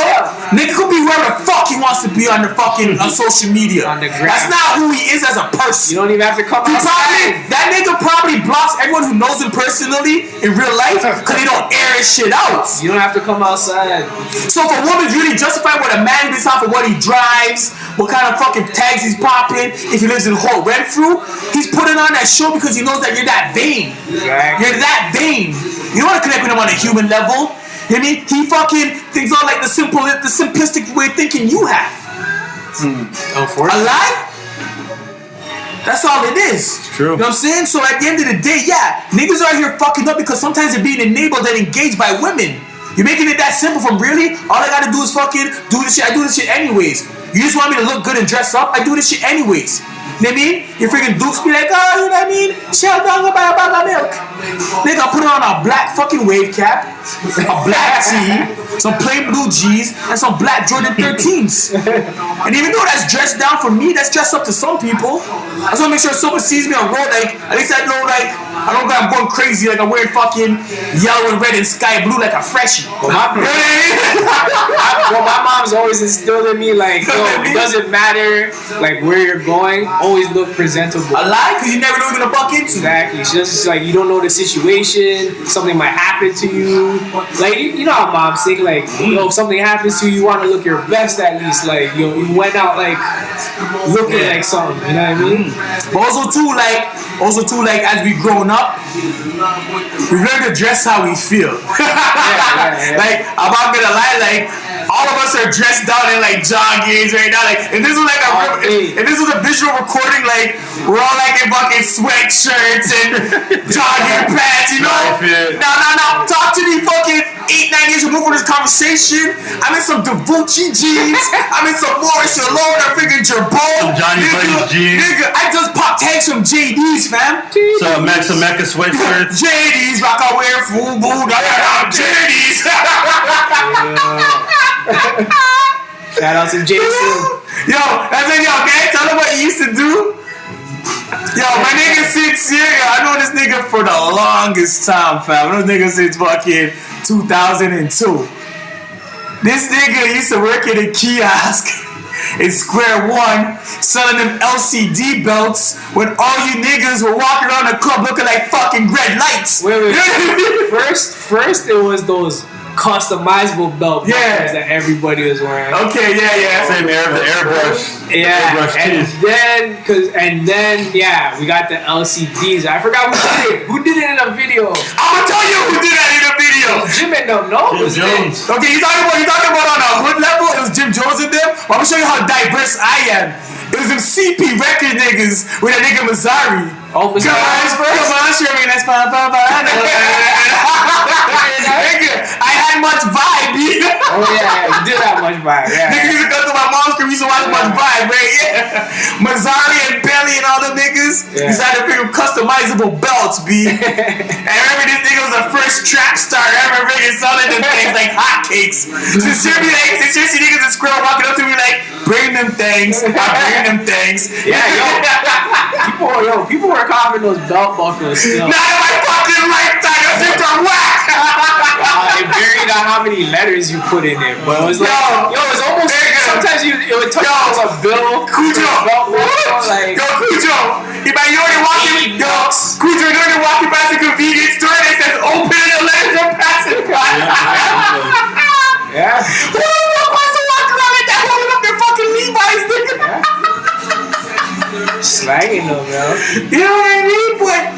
nigga could be wherever the fuck he wants to be on the fucking on social media. On the ground. That's not who he is as a person. You don't even have to come outside. That nigga probably blocks everyone who knows him personally in real life because they don't air his shit out. You don't have to come outside. So if a woman's really justified what a man is off of what he drives, what kind of fucking tags he's popping, if he lives in Holt Renfrew, he's putting on that show because he knows that you're that vain. Exactly. You're that vain. You don't want to connect with him on a human level. You know what I mean? He fucking thinks all like the simplistic way of thinking you have. A lie? That's all it is. It's true. You know what I'm saying? So at the end of the day, yeah, niggas are here fucking up because sometimes they're being enabled and engaged by women. You're making it that simple from really? All I gotta do is fucking do this shit. I do this shit anyways. You just want me to look good and dress up? I do this shit anyways. You know what I mean? Your freaking dukes be like, oh, you know what I mean? Shell down, go buy a bag of milk. Nigga, put on a black fucking wave cap, a black tee, some plain blue G's, and some black Jordan 13s. And even though that's dressed down for me, that's dressed up to some people. I just wanna make sure if someone sees me on road, like, at least I know, like, I don't think I'm going crazy, like I'm wearing fucking yellow and red and sky blue like a freshie. Well, my mom's always instilled in me, like, yo, it doesn't matter, like, where you're going, always look presentable. A lie? Because you never know you're gonna buck into. Exactly. She's just like, you don't know the situation, something might happen to you. Like, you know how moms think, like, if something happens to you, you want to look your best at least. Like, you went out, like, looking like something, you know what I mean? But also too, like, as we grown up, we learn to dress how we feel. Yeah. Like, I'm not gonna lie, like, all of us are dressed down in like joggings right now. Like, if this was like if this was a visual recording, like we're all like in fucking sweatshirts and jogging pants, you know? No. Talk to me, fucking 8-9 years removed from this conversation. I'm in some Devucci jeans. I'm in some Morris Alone. I'm freaking Jerbo. Johnny Buddy's jeans. Nigga, I just popped tags from JD's, fam. Some Mecca sweatshirts. JD's, rock out wear FUBU. JD's. Shout out to Jason. Yo, that's it, yo, okay? Tell them what you used to do. Yo, my nigga Sincere, yo, I know this nigga for the longest time, fam. I know this nigga since fucking 2002. This nigga used to work at a kiosk in Square One, selling them LCD belts when all you niggas were walking around the club looking like fucking red lights. Wait. First it was those customizable belt buckles that everybody was wearing. Okay, yeah. Same airbrush. Yeah, Airbrush and then we got the LCDs. I forgot who did it. Who did it in a video? I'm gonna tell you who did that in a video. Jim and them, no? Jim Jones. Okay, you talking about on a hood level? It was Jim Jones and them. Well, I'm gonna show you how diverse I am. It was them CP record niggas with that nigga Mazzari. Oh, Mazzari. Come on, show me that's fine. Nigga, I had much vibe, Oh yeah, you did have much vibe. Yeah. Nigga used to go to my mom's crib, used to watch much vibe, right? Yeah. Mazzari and Belly and all them niggas used to have to pick up customizable belts, B. And I remember this nigga was the first trap star ever freaking selling them things like hotcakes. Sincerely niggas in Square walking up to me like, bring them things. I bring them things. Yeah, people were copping those belt buckles still. Not in my fucking lifetime. Those things are whack. It varied on how many letters you put in it, but it was like, it was almost. Sometimes it would touch a bill. Cujo. Like, yo, Cujo. If I already walking, Cujo, you already walking past a convenience store that says open and the letters are passing by. Yeah. Who the fuck wants to walk around like that holding up their fucking Levi's, nigga? Slanging them, yo. You know what I mean? But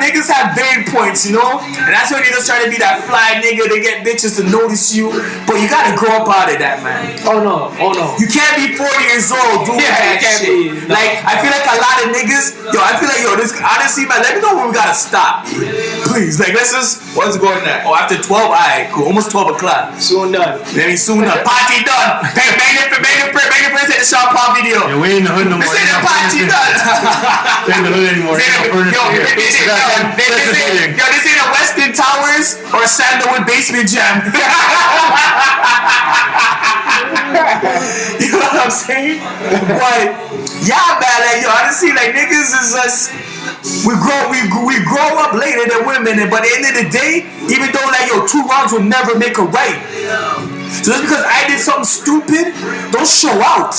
niggas have vain points, you know? And that's when niggas try to be that fly nigga to get bitches to notice you. But you gotta grow up out of that, man. Oh no. You can't be 40 years old doing that shit. Like, I feel like a lot of niggas, this honestly, man, let me know when we gotta stop. Please, like, what's going on? Oh, after 12, alright, cool. Almost 12 o'clock. Soon done. Soon done. Party done. Bang the friends at the Sean Paul video. Yeah, we ain't in the hood no more. This ain't a party done. This ain't the hood anymore. This ain't a Weston Towers or a Sandalwood basement jam. You know what I'm saying? But yeah, man, like, honestly, like, niggas is just we grow up later than women, but at the end of the day, even though like two wrongs will never make a right. So just because I did something stupid, don't show out.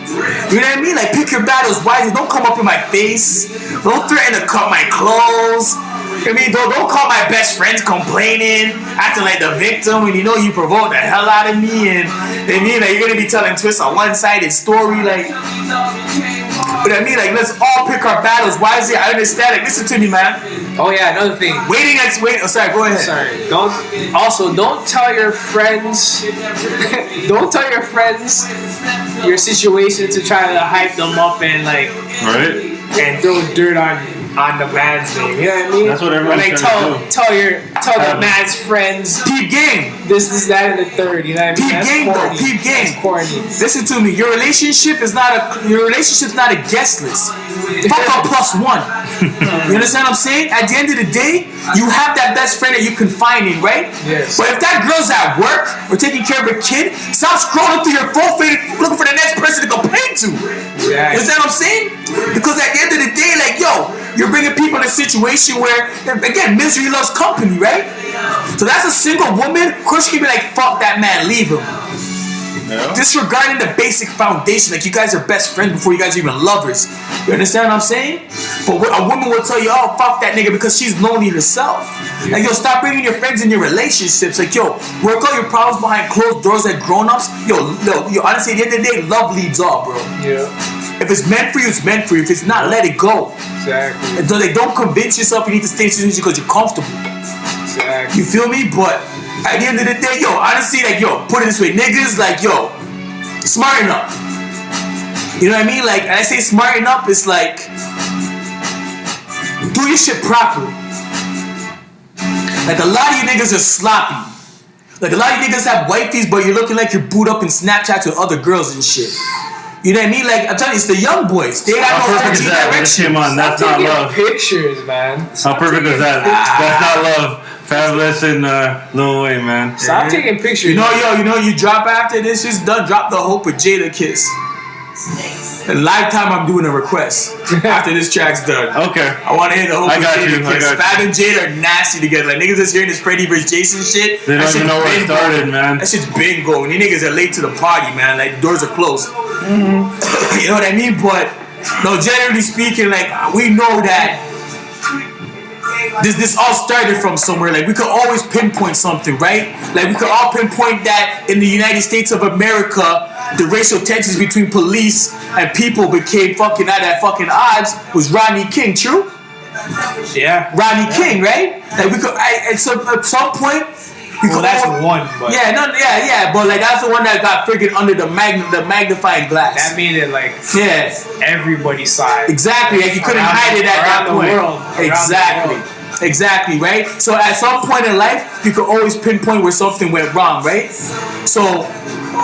You know what I mean? Like, pick your battles wisely. Don't come up in my face. Don't threaten to cut my clothes. I mean, don't call my best friends complaining, acting like the victim when you know you provoked the hell out of me, and they mean that you're gonna be telling twists on one-sided story. Like, But I mean, like, let's all pick our battles. Why is it? I understand. Like, listen to me, man. Oh yeah, another thing. Oh, sorry. Go ahead. Sorry. Don't tell your friends. Don't tell your friends your situation to try to hype them up and like and throw dirt on the man's name. You know what I mean? That's what everyone's trying to do. Tell the man's friends. Peep game. This, that, and the third. You know what I mean? Peep game though. Peep game. That's corny. Listen to me. Your relationship's not a guest list. Fuck a +1. You understand what I'm saying? At the end of the day, you have that best friend that you confide in, right? Yes. But if that girl's at work or taking care of her kid, stop scrolling through your phone looking for the next person to complain to. Yeah. You understand what I'm saying? Because at the end of the day, like, yo, you're bringing people in a situation where, again, misery loves company, right? So that's a single woman. Of course, she can be like, fuck that man, leave him. Yeah. Disregarding the basic foundation, like you guys are best friends before you guys are even lovers. You understand what I'm saying? But a woman will tell you, oh, fuck that nigga, because she's lonely herself. Like, yo, stop bringing your friends in your relationships. Like, yo, work out your problems behind closed doors like grown-ups. Yo, honestly, at the end of the day, love leads all, bro. Yeah. If it's meant for you, it's meant for you. If it's not, let it go. Exactly. And like, don't convince yourself you need to stay in a situation because you're comfortable. Exactly. You feel me? But at the end of the day, yo, honestly, like, yo, put it this way, niggas, like, yo, smarten up. You know what I mean? Like, and I say smarten up, it's like, do your shit properly. Like, a lot of you niggas are sloppy. Like, a lot of you niggas have wifeys, but you're looking like you're booed up in Snapchat with other girls and shit. You know what I mean? Like, I'm telling you, it's the young boys. They got no OG direction. That's not love. Pictures, man. How perfect is that? That's not love. Fabulous and Lil Wayne, man. Stop taking pictures. You know, you drop after this shit's done. Drop the Hope with Jada kiss. In Lifetime, I'm doing a request after this track's done. Okay. I want to hear the Hope with Jada kiss. Fab and Jada are nasty together. Like, niggas that's hearing this Freddie vs. Jason shit. They don't even know where it started, man. That shit's been going. You niggas are late to the party, man. Like, doors are closed. Mm-hmm. You know what I mean? But, no, generally speaking, like, we know that this all started from somewhere. Like, we could always pinpoint something, right? Like, we could all pinpoint that in the United States of America, the racial tensions between police and people became fucking out of fucking odds was Rodney King, true? Yeah. Rodney King, right? Like, we could, at some point, that's one, but but like that's the one that got figured under the magnifying glass. That made it like everybody's side. Exactly, like you couldn't hide it at that point. Exactly, right? So at some point in life, you could always pinpoint where something went wrong, right? So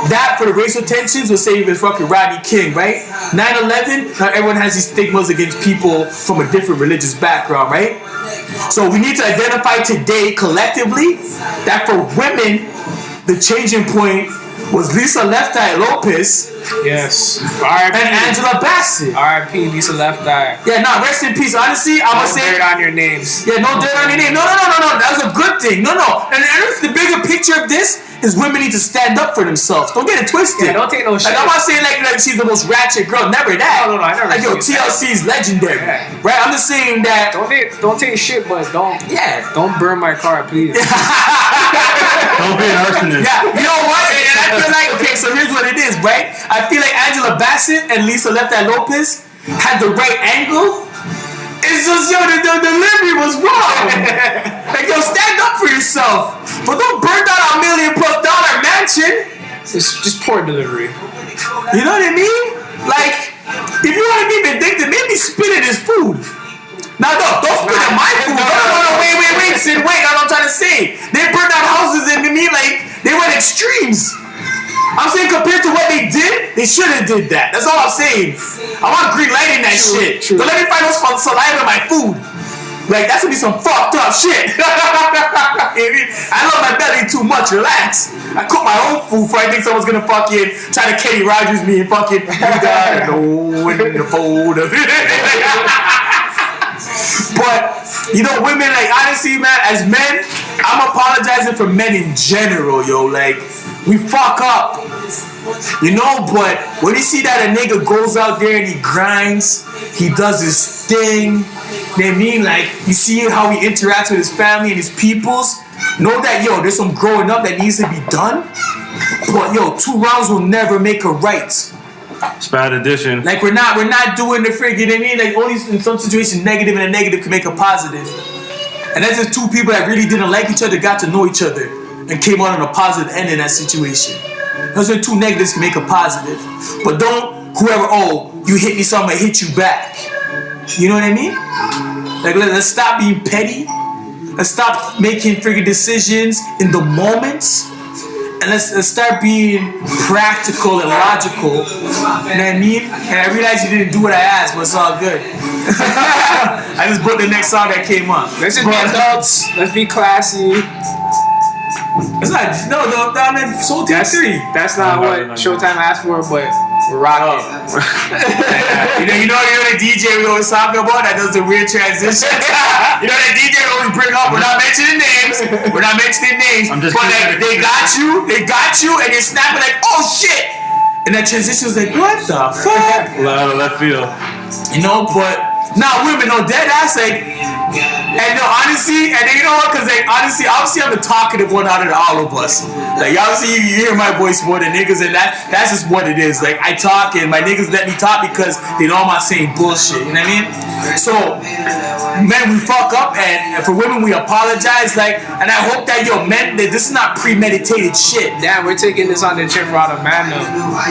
that for the racial tensions was saved as fucking Rodney King, right? 9/11, now everyone has these stigmas against people from a different religious background, right? So we need to identify today collectively that for women, the changing point was Lisa Left Eye Lopez. Yes. And Angela Bassett. R.I.P. Lisa Left Eye. Yeah, no, rest in peace. Honestly, I'm gonna say. No dirt on your names. Yeah, no dirt on your name. No. That was a good thing. No. And the bigger picture of this is women need to stand up for themselves. Don't get it twisted. Yeah, don't take no shit. Like, I'm not saying like she's the most ratchet girl. Never that. No, I never. Like, yo, TLC is legendary. Yeah. Right? I'm just saying that. Don't take shit, but don't burn my car, please. Don't be an arsonist. Yeah, you know what? And I feel like, okay, so here's what it is, right? I feel like Angela Bassett and Lisa Left Eye Lopez had the right angle. It's just, yo, the delivery was wrong. Like, yo, stand up for yourself. But don't burn down a $1 million+ mansion. Just poor delivery. You know what I mean? Like, if you want to be vindictive, maybe spit in his food. Now, don't spit in my food. No, wait, Sid, wait, that's what I'm trying to say. They burned down houses and me, like, they went extremes. I'm saying compared to what they did, they should have did that. That's all I'm saying. I want green light in that shit. True. Don't let me find those saliva in my food. Like, that's gonna be some fucked up shit. I love my belly too much. Relax. I cook my own food before I think someone's gonna fucking try to Kenny Rogers me and fucking in the fold of it. But, you know, women, like, honestly, man, as men, I'm apologizing for men in general, yo. Like, we fuck up, you know, but when you see that a nigga goes out there and he grinds, he does his thing, you know what I mean? Like, you see how he interacts with his family and his peoples, know that, yo, there's some growing up that needs to be done, but, yo, 2 rounds will never make a right. It's bad addition. Like we're not doing the friggin', you know what I mean? Like only in some situations negative and a negative can make a positive. And that's just two people that really didn't like each other, got to know each other, and came out on a positive end in that situation. Those are two negatives can make a positive. But don't you hit me so I'm gonna hit you back. You know what I mean? Like let's stop being petty. Let's stop making friggin' decisions in the moments. And let's start being practical and logical. You know what I mean? And I realized you didn't do what I asked, but it's all good. I just put the next song that came up. Let's just be adults. Let's be classy. It's not, no, Soul Team 3. That's not what Showtime asked for, but we're rocking. you know the DJ we always talk about that does the weird transitions. You know that DJ we always bring up. We're not mentioning names. But like, they got you, and you're snapping like, oh shit. And that transition was like, what the fuck? Out of left field. You know, but now women, dead ass like. And no, honestly, and then you know what? Because like honestly, obviously I'm the talkative one out of all of us. Like obviously you hear my voice more than niggas, and that's just what it is. Like I talk, and my niggas let me talk because they know I'm not saying bullshit. You know what I mean? So, men, we fuck up, and for women we apologize. Like, and I hope that men, that this is not premeditated shit. Damn, we're taking this on the chin for all the Man Dem.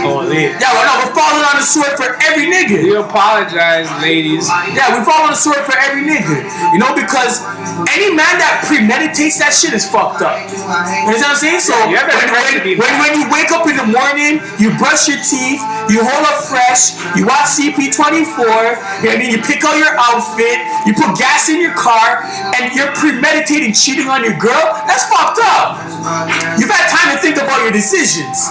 Oh, yeah, we're falling on the sword for every nigga. We apologize, ladies. Yeah, we fall on the sword for every nigga. You know, because any man that premeditates that shit is fucked up. You know what I'm saying? So when you wake up in the morning, you brush your teeth, you hold up fresh, you watch CP24, you know what I mean? You pick out your outfit, you put gas in your car, and you're premeditating cheating on your girl, that's fucked up. You've had time to think about your decisions.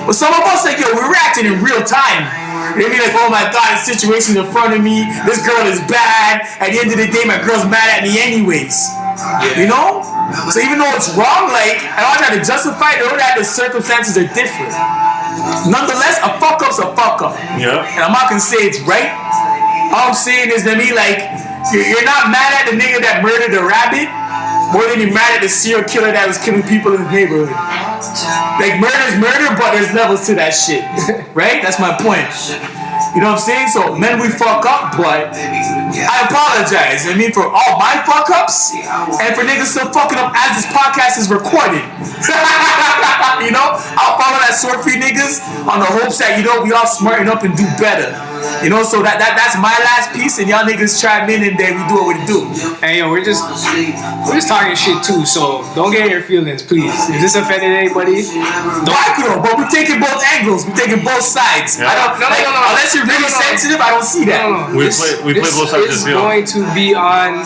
But some of us, like, we're reacting in real time. They be like, oh my god, the situation's in front of me, this girl is bad, at the end of the day, my girl's mad at me anyways. Yeah. You know? So even though it's wrong, like, I don't try to justify it, know that the circumstances are different. Nonetheless, a fuck up's a fuck up. Yeah. And I'm not gonna say it's right. All I'm saying is that you're not mad at the nigga that murdered the rabbit more than you're mad at the serial killer that was killing people in the neighborhood. Like, murder's murder, but there's levels to that shit. Right? That's my point. You know what I'm saying? So, men, we fuck up, but I apologize. I mean, for all my fuck ups, and for niggas still fucking up as this podcast is recorded. You know? I'll follow that sword for you niggas on the hopes that, we all smarten up and do better. You know, so that's my last piece, and y'all niggas chime in and then we do what we do. Hey yo, we're just talking shit too, so don't get in your feelings, please. If this offended anybody, but we're taking both angles, we're taking both sides. Yeah. I don't no. Unless you're really sensitive, I don't see that. No. We play both sides of the field. It's going to be on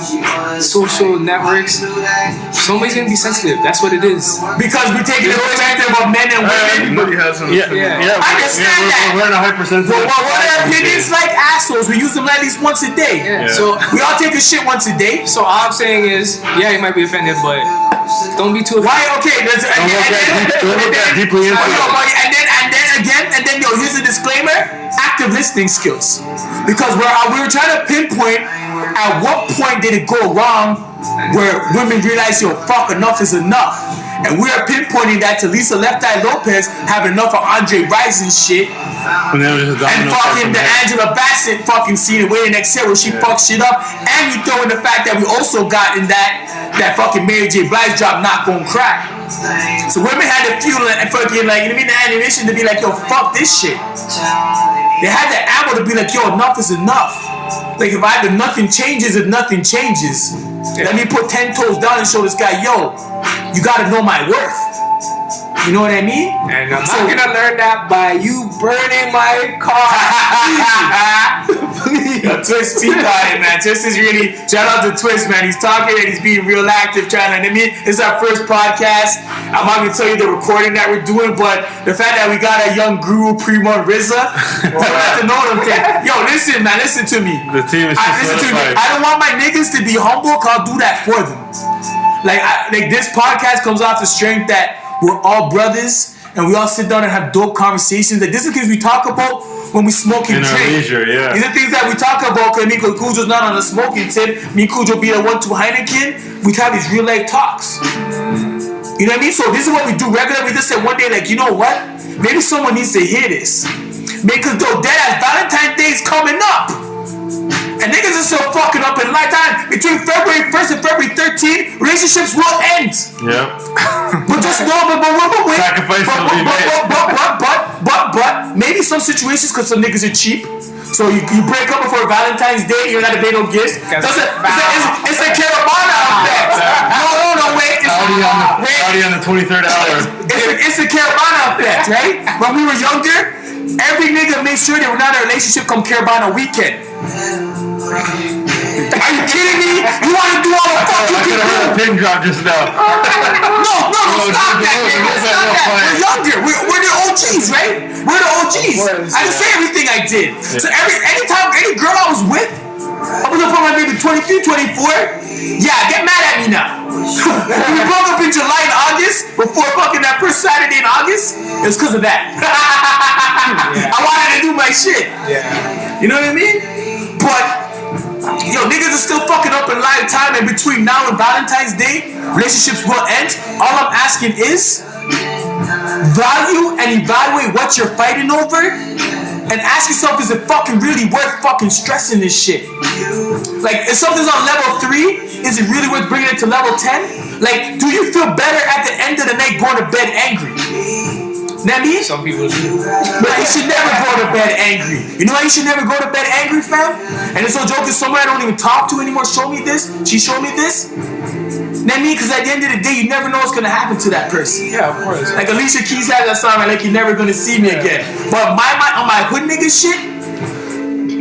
social networks. Somebody's gonna be sensitive. That's what it is. Because we're taking the perspective of men and women. Everybody has an opinion. Yeah. I understand that. We're in a hypersensitive. What are opinions like assholes? We use them at least once a day. Yeah. So we all take a shit once a day. So all I'm saying is, yeah, you might be offended, but don't be too offended. Why? Okay. Don't look that deeply into it. And then, here's a disclaimer: active listening skills. Because we were trying to pinpoint at what point did it go wrong where women realize, fuck, enough is enough. And we are pinpointing that to Lisa Left Eye Lopez having enough of Andre Rison shit. And fucking the Angela Bassett fucking scene in Waiting Next Year where she fucks shit up. And you throw in the fact that we also got in that fucking Mary J. Blige drop, Not Gon' Crack. So women had the fuel and fucking the ammunition to be like, fuck this shit. They had the ammo to be like, enough is enough. Like, if nothing changes, let me put 10 toes down and show this guy, you gotta know my worth. You know what I mean? And I'm not gonna learn that by you burning my car. Please. Twist speak on it, man. Twist is really, shout out to Twist, man. He's talking and he's being real active, this is our first podcast. I'm not gonna tell you the recording that we're doing, but the fact that we got a young guru, Primo RZA, I don't have to know them things. Listen, man, listen to me. The team is listen to me. I don't want my niggas to be humble, cause I'll do that for them. Like this podcast comes off the strength that we're all brothers and we all sit down and have dope conversations. Like, this is the things we talk about when we smoke and drink. Leisure, yeah. These are things that we talk about because me and Cujo's not on a smoking tip. Me and Cujo be a 1-2 Heineken. We have these real life talks. You know what I mean? So this is what we do regularly. We just said one day, like, you know what? Maybe someone needs to hear this. Because though deadass Valentine's Day is coming up. And niggas are still fucking up in lifetime. Between February 1st and February 13th, relationships will end. Yep. But just know, but wait. Sacrifices will be made. But maybe some situations, because some niggas are cheap. So you break up before Valentine's Day, you're not to pay no gifts. It's a Caravana effect. No, wait. Already on the 23rd hour. It's a Caravana effect, right? When we were younger, every nigga made sure they were not in a relationship come Caravana weekend. Are you kidding me? You want to do all the fuck you can do? Pin drop just now. No, stop that, man. Stop that. We're younger. We're the OGs, right? We're the OGs. I can say everything I did. So anytime, any girl I was with, up until probably maybe 23, 24, yeah, get mad at me now. We broke up in July and August, before fucking that first Saturday in August, it was because of that. I wanted to do my shit. Yeah. You know what I mean? But yo, niggas are still fucking up in lifetime, and between now and Valentine's Day, relationships will end. All I'm asking is value and evaluate what you're fighting over, and ask yourself, is it fucking really worth fucking stressing this shit? Like, if something's on level 3, is it really worth bringing it to level 10? Like, do you feel better at the end of the night going to bed angry? That means Some people do. but you should never go to bed angry. You know why you should never go to bed angry, fam? And it's no joke, is someone I don't even talk to anymore show me this. She showed me this. That means, because at the end of the day, you never know what's gonna happen to that person. Yeah, of course. Like Alicia Keys has that song, like you're never gonna see me again. But on my hood nigga shit,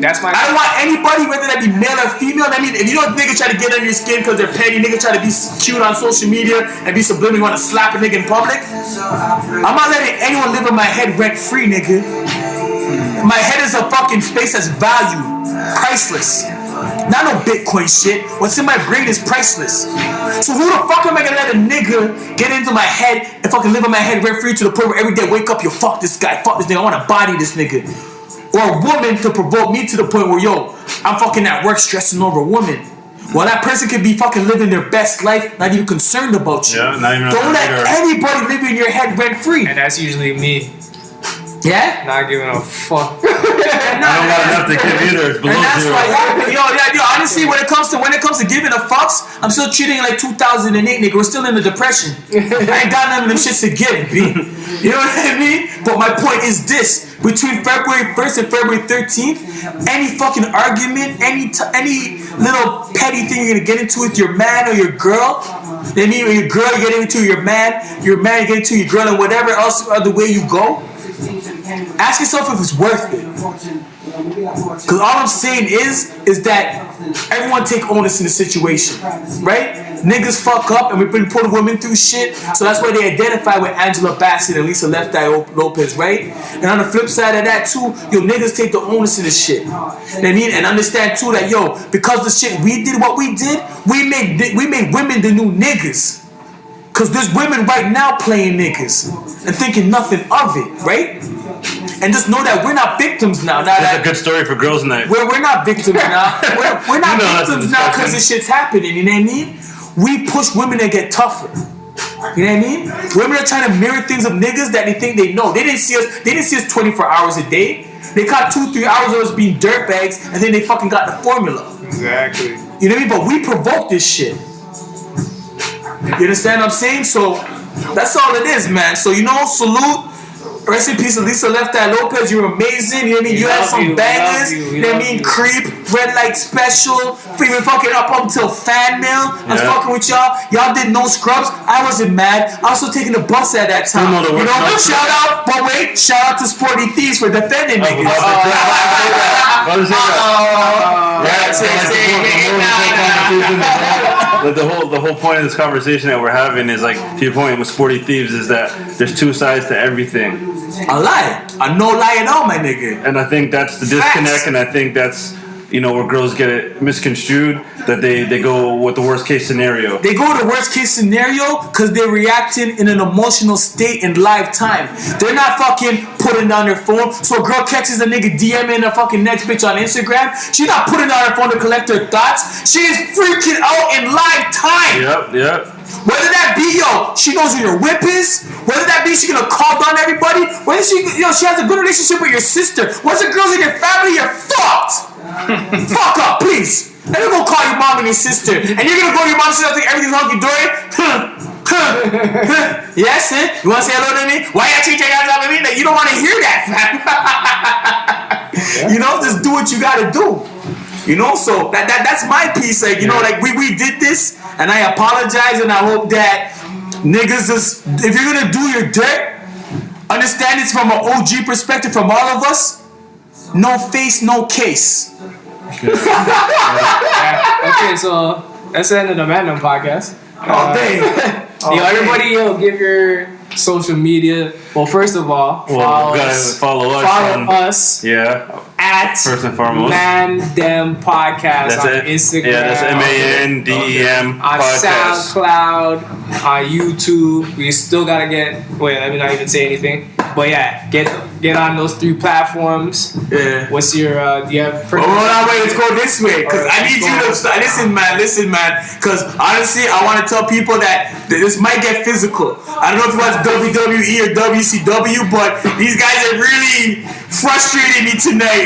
That's my. I don't want anybody, whether that be male or female. I mean, if you know niggas try to get under your skin because they're petty, niggas try to be cute on social media and be subliminal, want to slap a nigga in public, I'm not letting anyone live in my head rent free, nigga. My head is a fucking space that's value, priceless. Not no Bitcoin shit. What's in my brain is priceless. So who the fuck am I gonna let a nigga get into my head and fucking live in my head rent free to the point where every day I wake up, yo, fuck this guy, fuck this nigga, I wanna body this nigga. Or a woman to provoke me to the point where, yo, I'm fucking at work stressing over a woman. Well, that person could be fucking living their best life, not even concerned about you. Yeah, not even Don't let anybody live in your head rent free. And that's usually me. Yeah? Not giving a fuck. I don't got enough to give either. It's below And that's zero. what happened. Yo, honestly, when it comes to giving a fucks, I'm still treating it like 2008, nigga. We're still in the depression. I ain't got none of them shits to give, B. You know what I mean? But my point is this: between February 1st and February 13th, any fucking argument, any little petty thing you're gonna get into with your man or your girl, then your girl you get into your man you get into your girl, and whatever else other way you go. Ask yourself if it's worth it. Because all I'm saying is that everyone take onus in the situation, right? Niggas fuck up and we put women through shit, so that's why they identify with Angela Bassett and Lisa Left Eye Lopez, right? And on the flip side of that too, yo, niggas take the onus in this shit. You know what I mean? And understand too that, yo, because the shit we did what we did, we made women the new niggas. Cause there's women right now playing niggas and thinking nothing of it, right? And just know that we're not victims now. That's a good story for girls' night. We're not victims now. We're not victims now because this shit's happening. You know what I mean? We push women to get tougher. You know what I mean? Women are trying to mirror things of niggas that they think they know. They didn't see us 24 hours a day. They caught 2-3 hours of us being dirtbags, and then they fucking got the formula. Exactly. You know what I mean? But we provoked this shit. You understand what I'm saying? So that's all it is, man. So salute. Rest in peace, Lisa Left Eye Lopez. You're amazing. You know what I mean? You had some bangers. You know what I mean? Creep, Red Light Special. Freaking fucking up until Fan Mail. I was fucking with y'all. Y'all did No Scrubs. I wasn't mad. I was still taking the bus at that time. Shout out to Sporty Thieves for defending niggas. But the whole point of this conversation that we're having is, like, to your point with Sporty Thieves, is that there's two sides to everything. A lie. A no lie at all, my nigga. And I think that's the disconnect. Facts. And I think that's, where girls get it misconstrued, that they go with the worst case scenario. They go to the worst case scenario because they're reacting in an emotional state in live time. They're not fucking putting down their phone. So a girl catches a nigga DMing a fucking next bitch on Instagram. She's not putting down her phone to collect her thoughts. She is freaking out in live time. Yep. Whether that be, she knows where your whip is. Whether that be she gonna call down everybody. Whether she has a good relationship with your sister. Once the girls in your family, you're fucked. Fuck up, please. And you're gonna call your mom and your sister. And you're gonna go to your mom and sister and think everything's hunky-dory. Yes, you wanna say hello to me? Why you treat your guys up to me? You don't wanna hear that, fam. Just do what you gotta do. So that's my piece. Like, we did this, and I apologize, and I hope that niggas if you're gonna do your dirt, understand it's from an OG perspective from all of us. No face, no case. Okay, so that's the end of the Man Dem podcast. Everybody, give your social media. Well, first of all, follow us. Yeah. At first and foremost, Man Dem Podcast on Instagram. Yeah, that's MANDEM on podcast. SoundCloud, on YouTube. We still gotta let me not even say anything. But yeah, get on those 3 platforms. Yeah. What's your do you have? Let's go this way, because I need you to listen, man. Because honestly, I want to tell people that this might get physical. I don't know if you watch WWE or WCW, but these guys are really frustrating me tonight.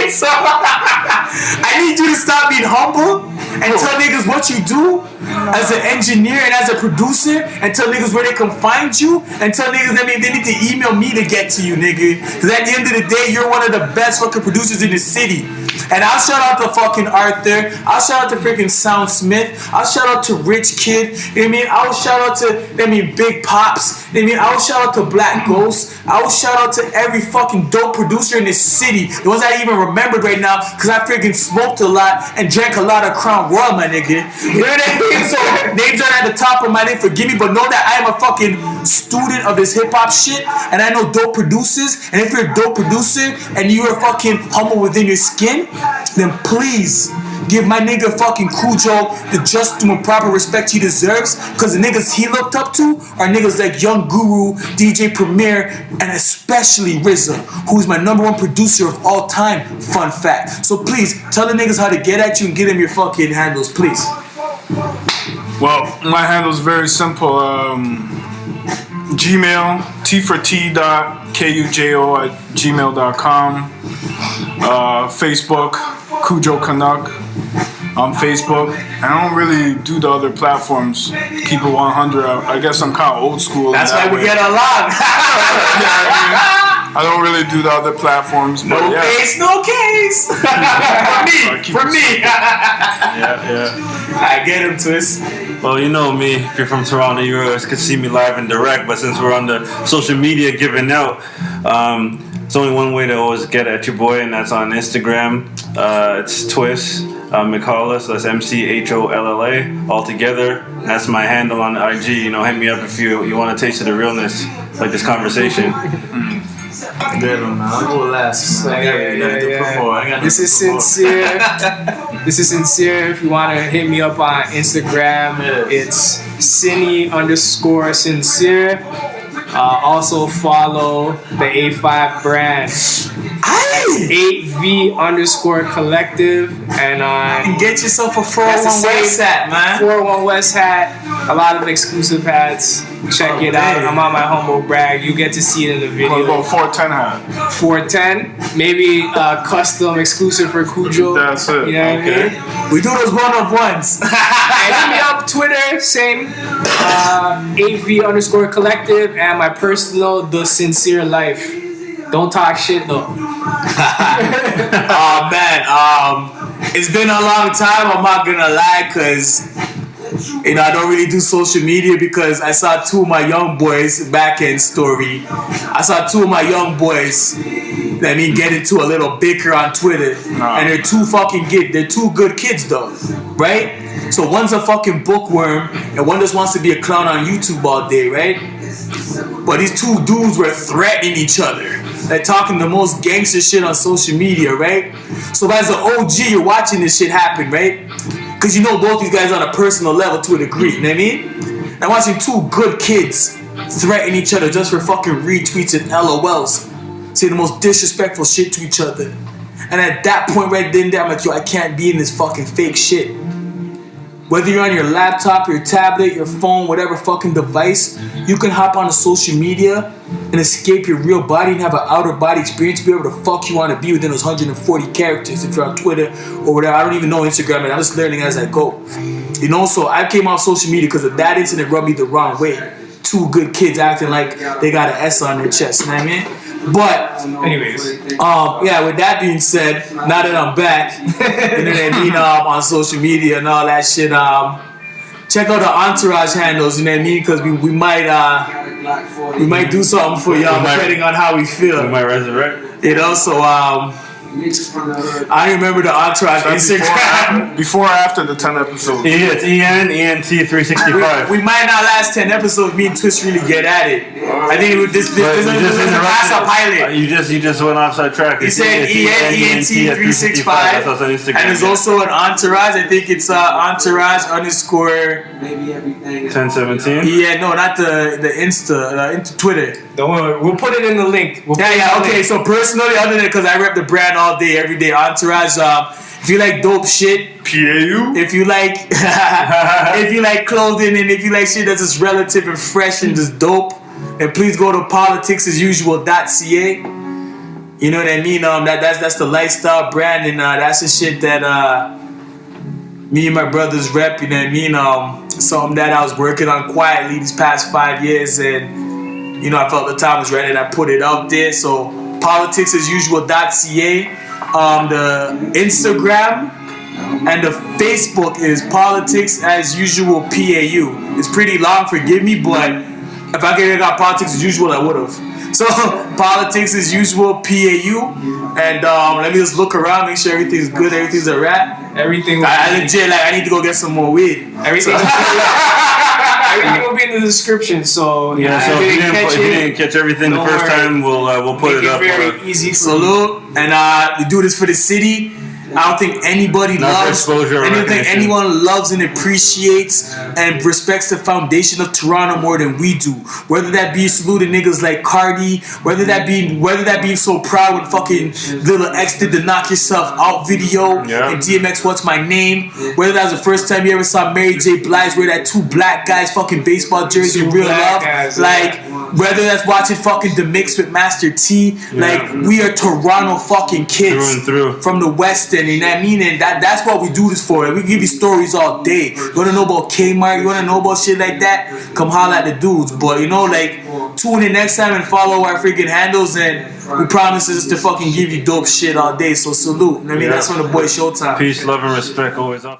So I need you to stop being humble and tell niggas what you do as an engineer and as a producer, and tell niggas where they can find you, and tell niggas they need to email me to get to you, nigga. Because at the end of the day, you're one of the best fucking producers in the city. And I'll shout out to fucking Arthur. I'll shout out to freaking Sound Smith. I'll shout out to Rich Kid. I will shout out to Big Pops. I will shout out to Black Ghost. I will shout out to every fucking dope producer in this city. The ones I even remembered right now, because I freaking smoked a lot and drank a lot of Crown Royal, my nigga. You know what I mean? So names aren't at the top of my name, forgive me, but know that I am a fucking student of this hip hop shit, and I know dope producers. And if you're a dope producer and you are fucking humble within your skin, then please give my nigga fucking Cujo the just due and proper respect he deserves, because the niggas he looked up to are niggas like Young Guru, DJ Premier, and especially RZA, who's my #1 producer of all time. Fun fact. So please tell the niggas how to get at you and get them your fucking handles, please. Well, my handle's very simple. Gmail, t4t.kujo@gmail.com. Facebook, Cujo Canuck on Facebook. I don't really do the other platforms. Keep it 100. I guess I'm kind of old school. That's why we get along. I don't really do the other platforms. No face, no case. For me. Yeah. I get him, Twist. Well, you know me. If you're from Toronto, you always can see me live and direct. But since we're on the social media giving out, there's only one way to always get at your boy, and that's on Instagram. It's Twist McCalla, so that's MCHOLLA all together. That's my handle on IG. Hit me up if you want a taste of the realness, like this conversation. Good one, man. I'll go last. Yeah. This is sincere. This is sincere. If you want to hit me up on Instagram, it's Cine_sincere. Also follow the A5 brand. 8V_collective, and get yourself a 401 West hat, man. 401 West hat. A lot of exclusive hats. Check it out. I'm on my humble brag. You get to see it in the video. What about 410 hat? 410, maybe custom exclusive for Cujo. That's it. You know what I mean? We do those one-of-ones. Hit me up Twitter, same 8V_collective, and my personal The Sincere Life. Don't talk shit though. Oh man, it's been a long time. I'm not gonna lie, cause I don't really do social media, because I saw 2 of my young boys back end story. I saw 2 of my young boys get into a little bicker on Twitter, and they're 2 fucking good. They're 2 good kids though, right? So one's a fucking bookworm, and one just wants to be a clown on YouTube all day, right? But these 2 dudes were threatening each other. They're talking the most gangster shit on social media, right? So as an OG, you're watching this shit happen, right? Because both these guys on a personal level to a degree, you know what I mean? I'm watching 2 good kids threaten each other just for fucking retweets and LOLs. Say the most disrespectful shit to each other. And at that point right then there, I'm like, yo, I can't be in this fucking fake shit. Whether you're on your laptop, your tablet, your phone, whatever fucking device, you can hop on social media and escape your real body and have an outer body experience, be able to fuck you want to be within those 140 characters if you're on Twitter or whatever. I don't even know Instagram, and I'm just learning as I go. You know, so I came off social media because of that incident rubbed me the wrong way. Two good kids acting like they got an S on their chest, you know what I mean? But anyways, yeah, with that being said, now that I'm back, you know what I mean, on social media and all that shit, check out the Entourage handles, you know what I mean, because we might do something for y'all depending on how we feel. We might resurrect. You know, so I remember the Entourage Instagram. Before or after the 10 episodes? It's ENT365. We might not last 10 episodes. Me and Twist really get at it. I think this is a pilot. You just went offside track. He said ENT365. That's also on Instagram. And there's also an Entourage. I think it's Entourage _ 1017. Yeah, no, not the Insta, Twitter. don't worry, we'll put it in the link. Okay. So personally, other than because I rep the brand all day, every day, Entourage. If you like dope shit, PAU. if you like, if you like clothing, and if you like shit that's just relative and fresh and just dope, then please go to politicsasyusual.ca. You know what I mean? That's the lifestyle brand, and that's the shit that me and my brothers rep. You know what I mean? Something that I was working on quietly these past 5 years, and you know I felt the time was right, and I put it out there. So politicsasyusual.ca. The Instagram and the Facebook is Politics As Usual PAU. It's pretty long, forgive me, but if I could have got Politics As Usual, I would have. So Politics As Usual PAU, and let me just look around, make sure everything's good, everything's a wrap. Everything. I legit I need to go get some more weed. Everything will be in the description. So Yeah, so if you didn't catch everything the first time, we'll put it up. Very easy. Salute, and we do this for the city. I don't think anybody loves anyone loves and appreciates and respects the foundation of Toronto more than we do. Whether that be saluting niggas like Cardi, whether that be so proud when fucking Lil X did the Knock Yourself Out video and DMX What's My Name. Whether that was the first time you ever saw Mary J. Blige wear that two black guys fucking baseball jersey in real love. Whether that's watching fucking The Mix with Master T. We are Toronto fucking kids through and through. from the West End. You know what I mean? And that's what we do this for. We give you stories all day. You want to know about Kmart? You want to know about shit like that? Come holler at the dudes. But tune in next time and follow our freaking handles, and we promise us to fucking give you dope shit all day. So salute. I mean, that's from the boy Showtime. Peace, love, and respect always up.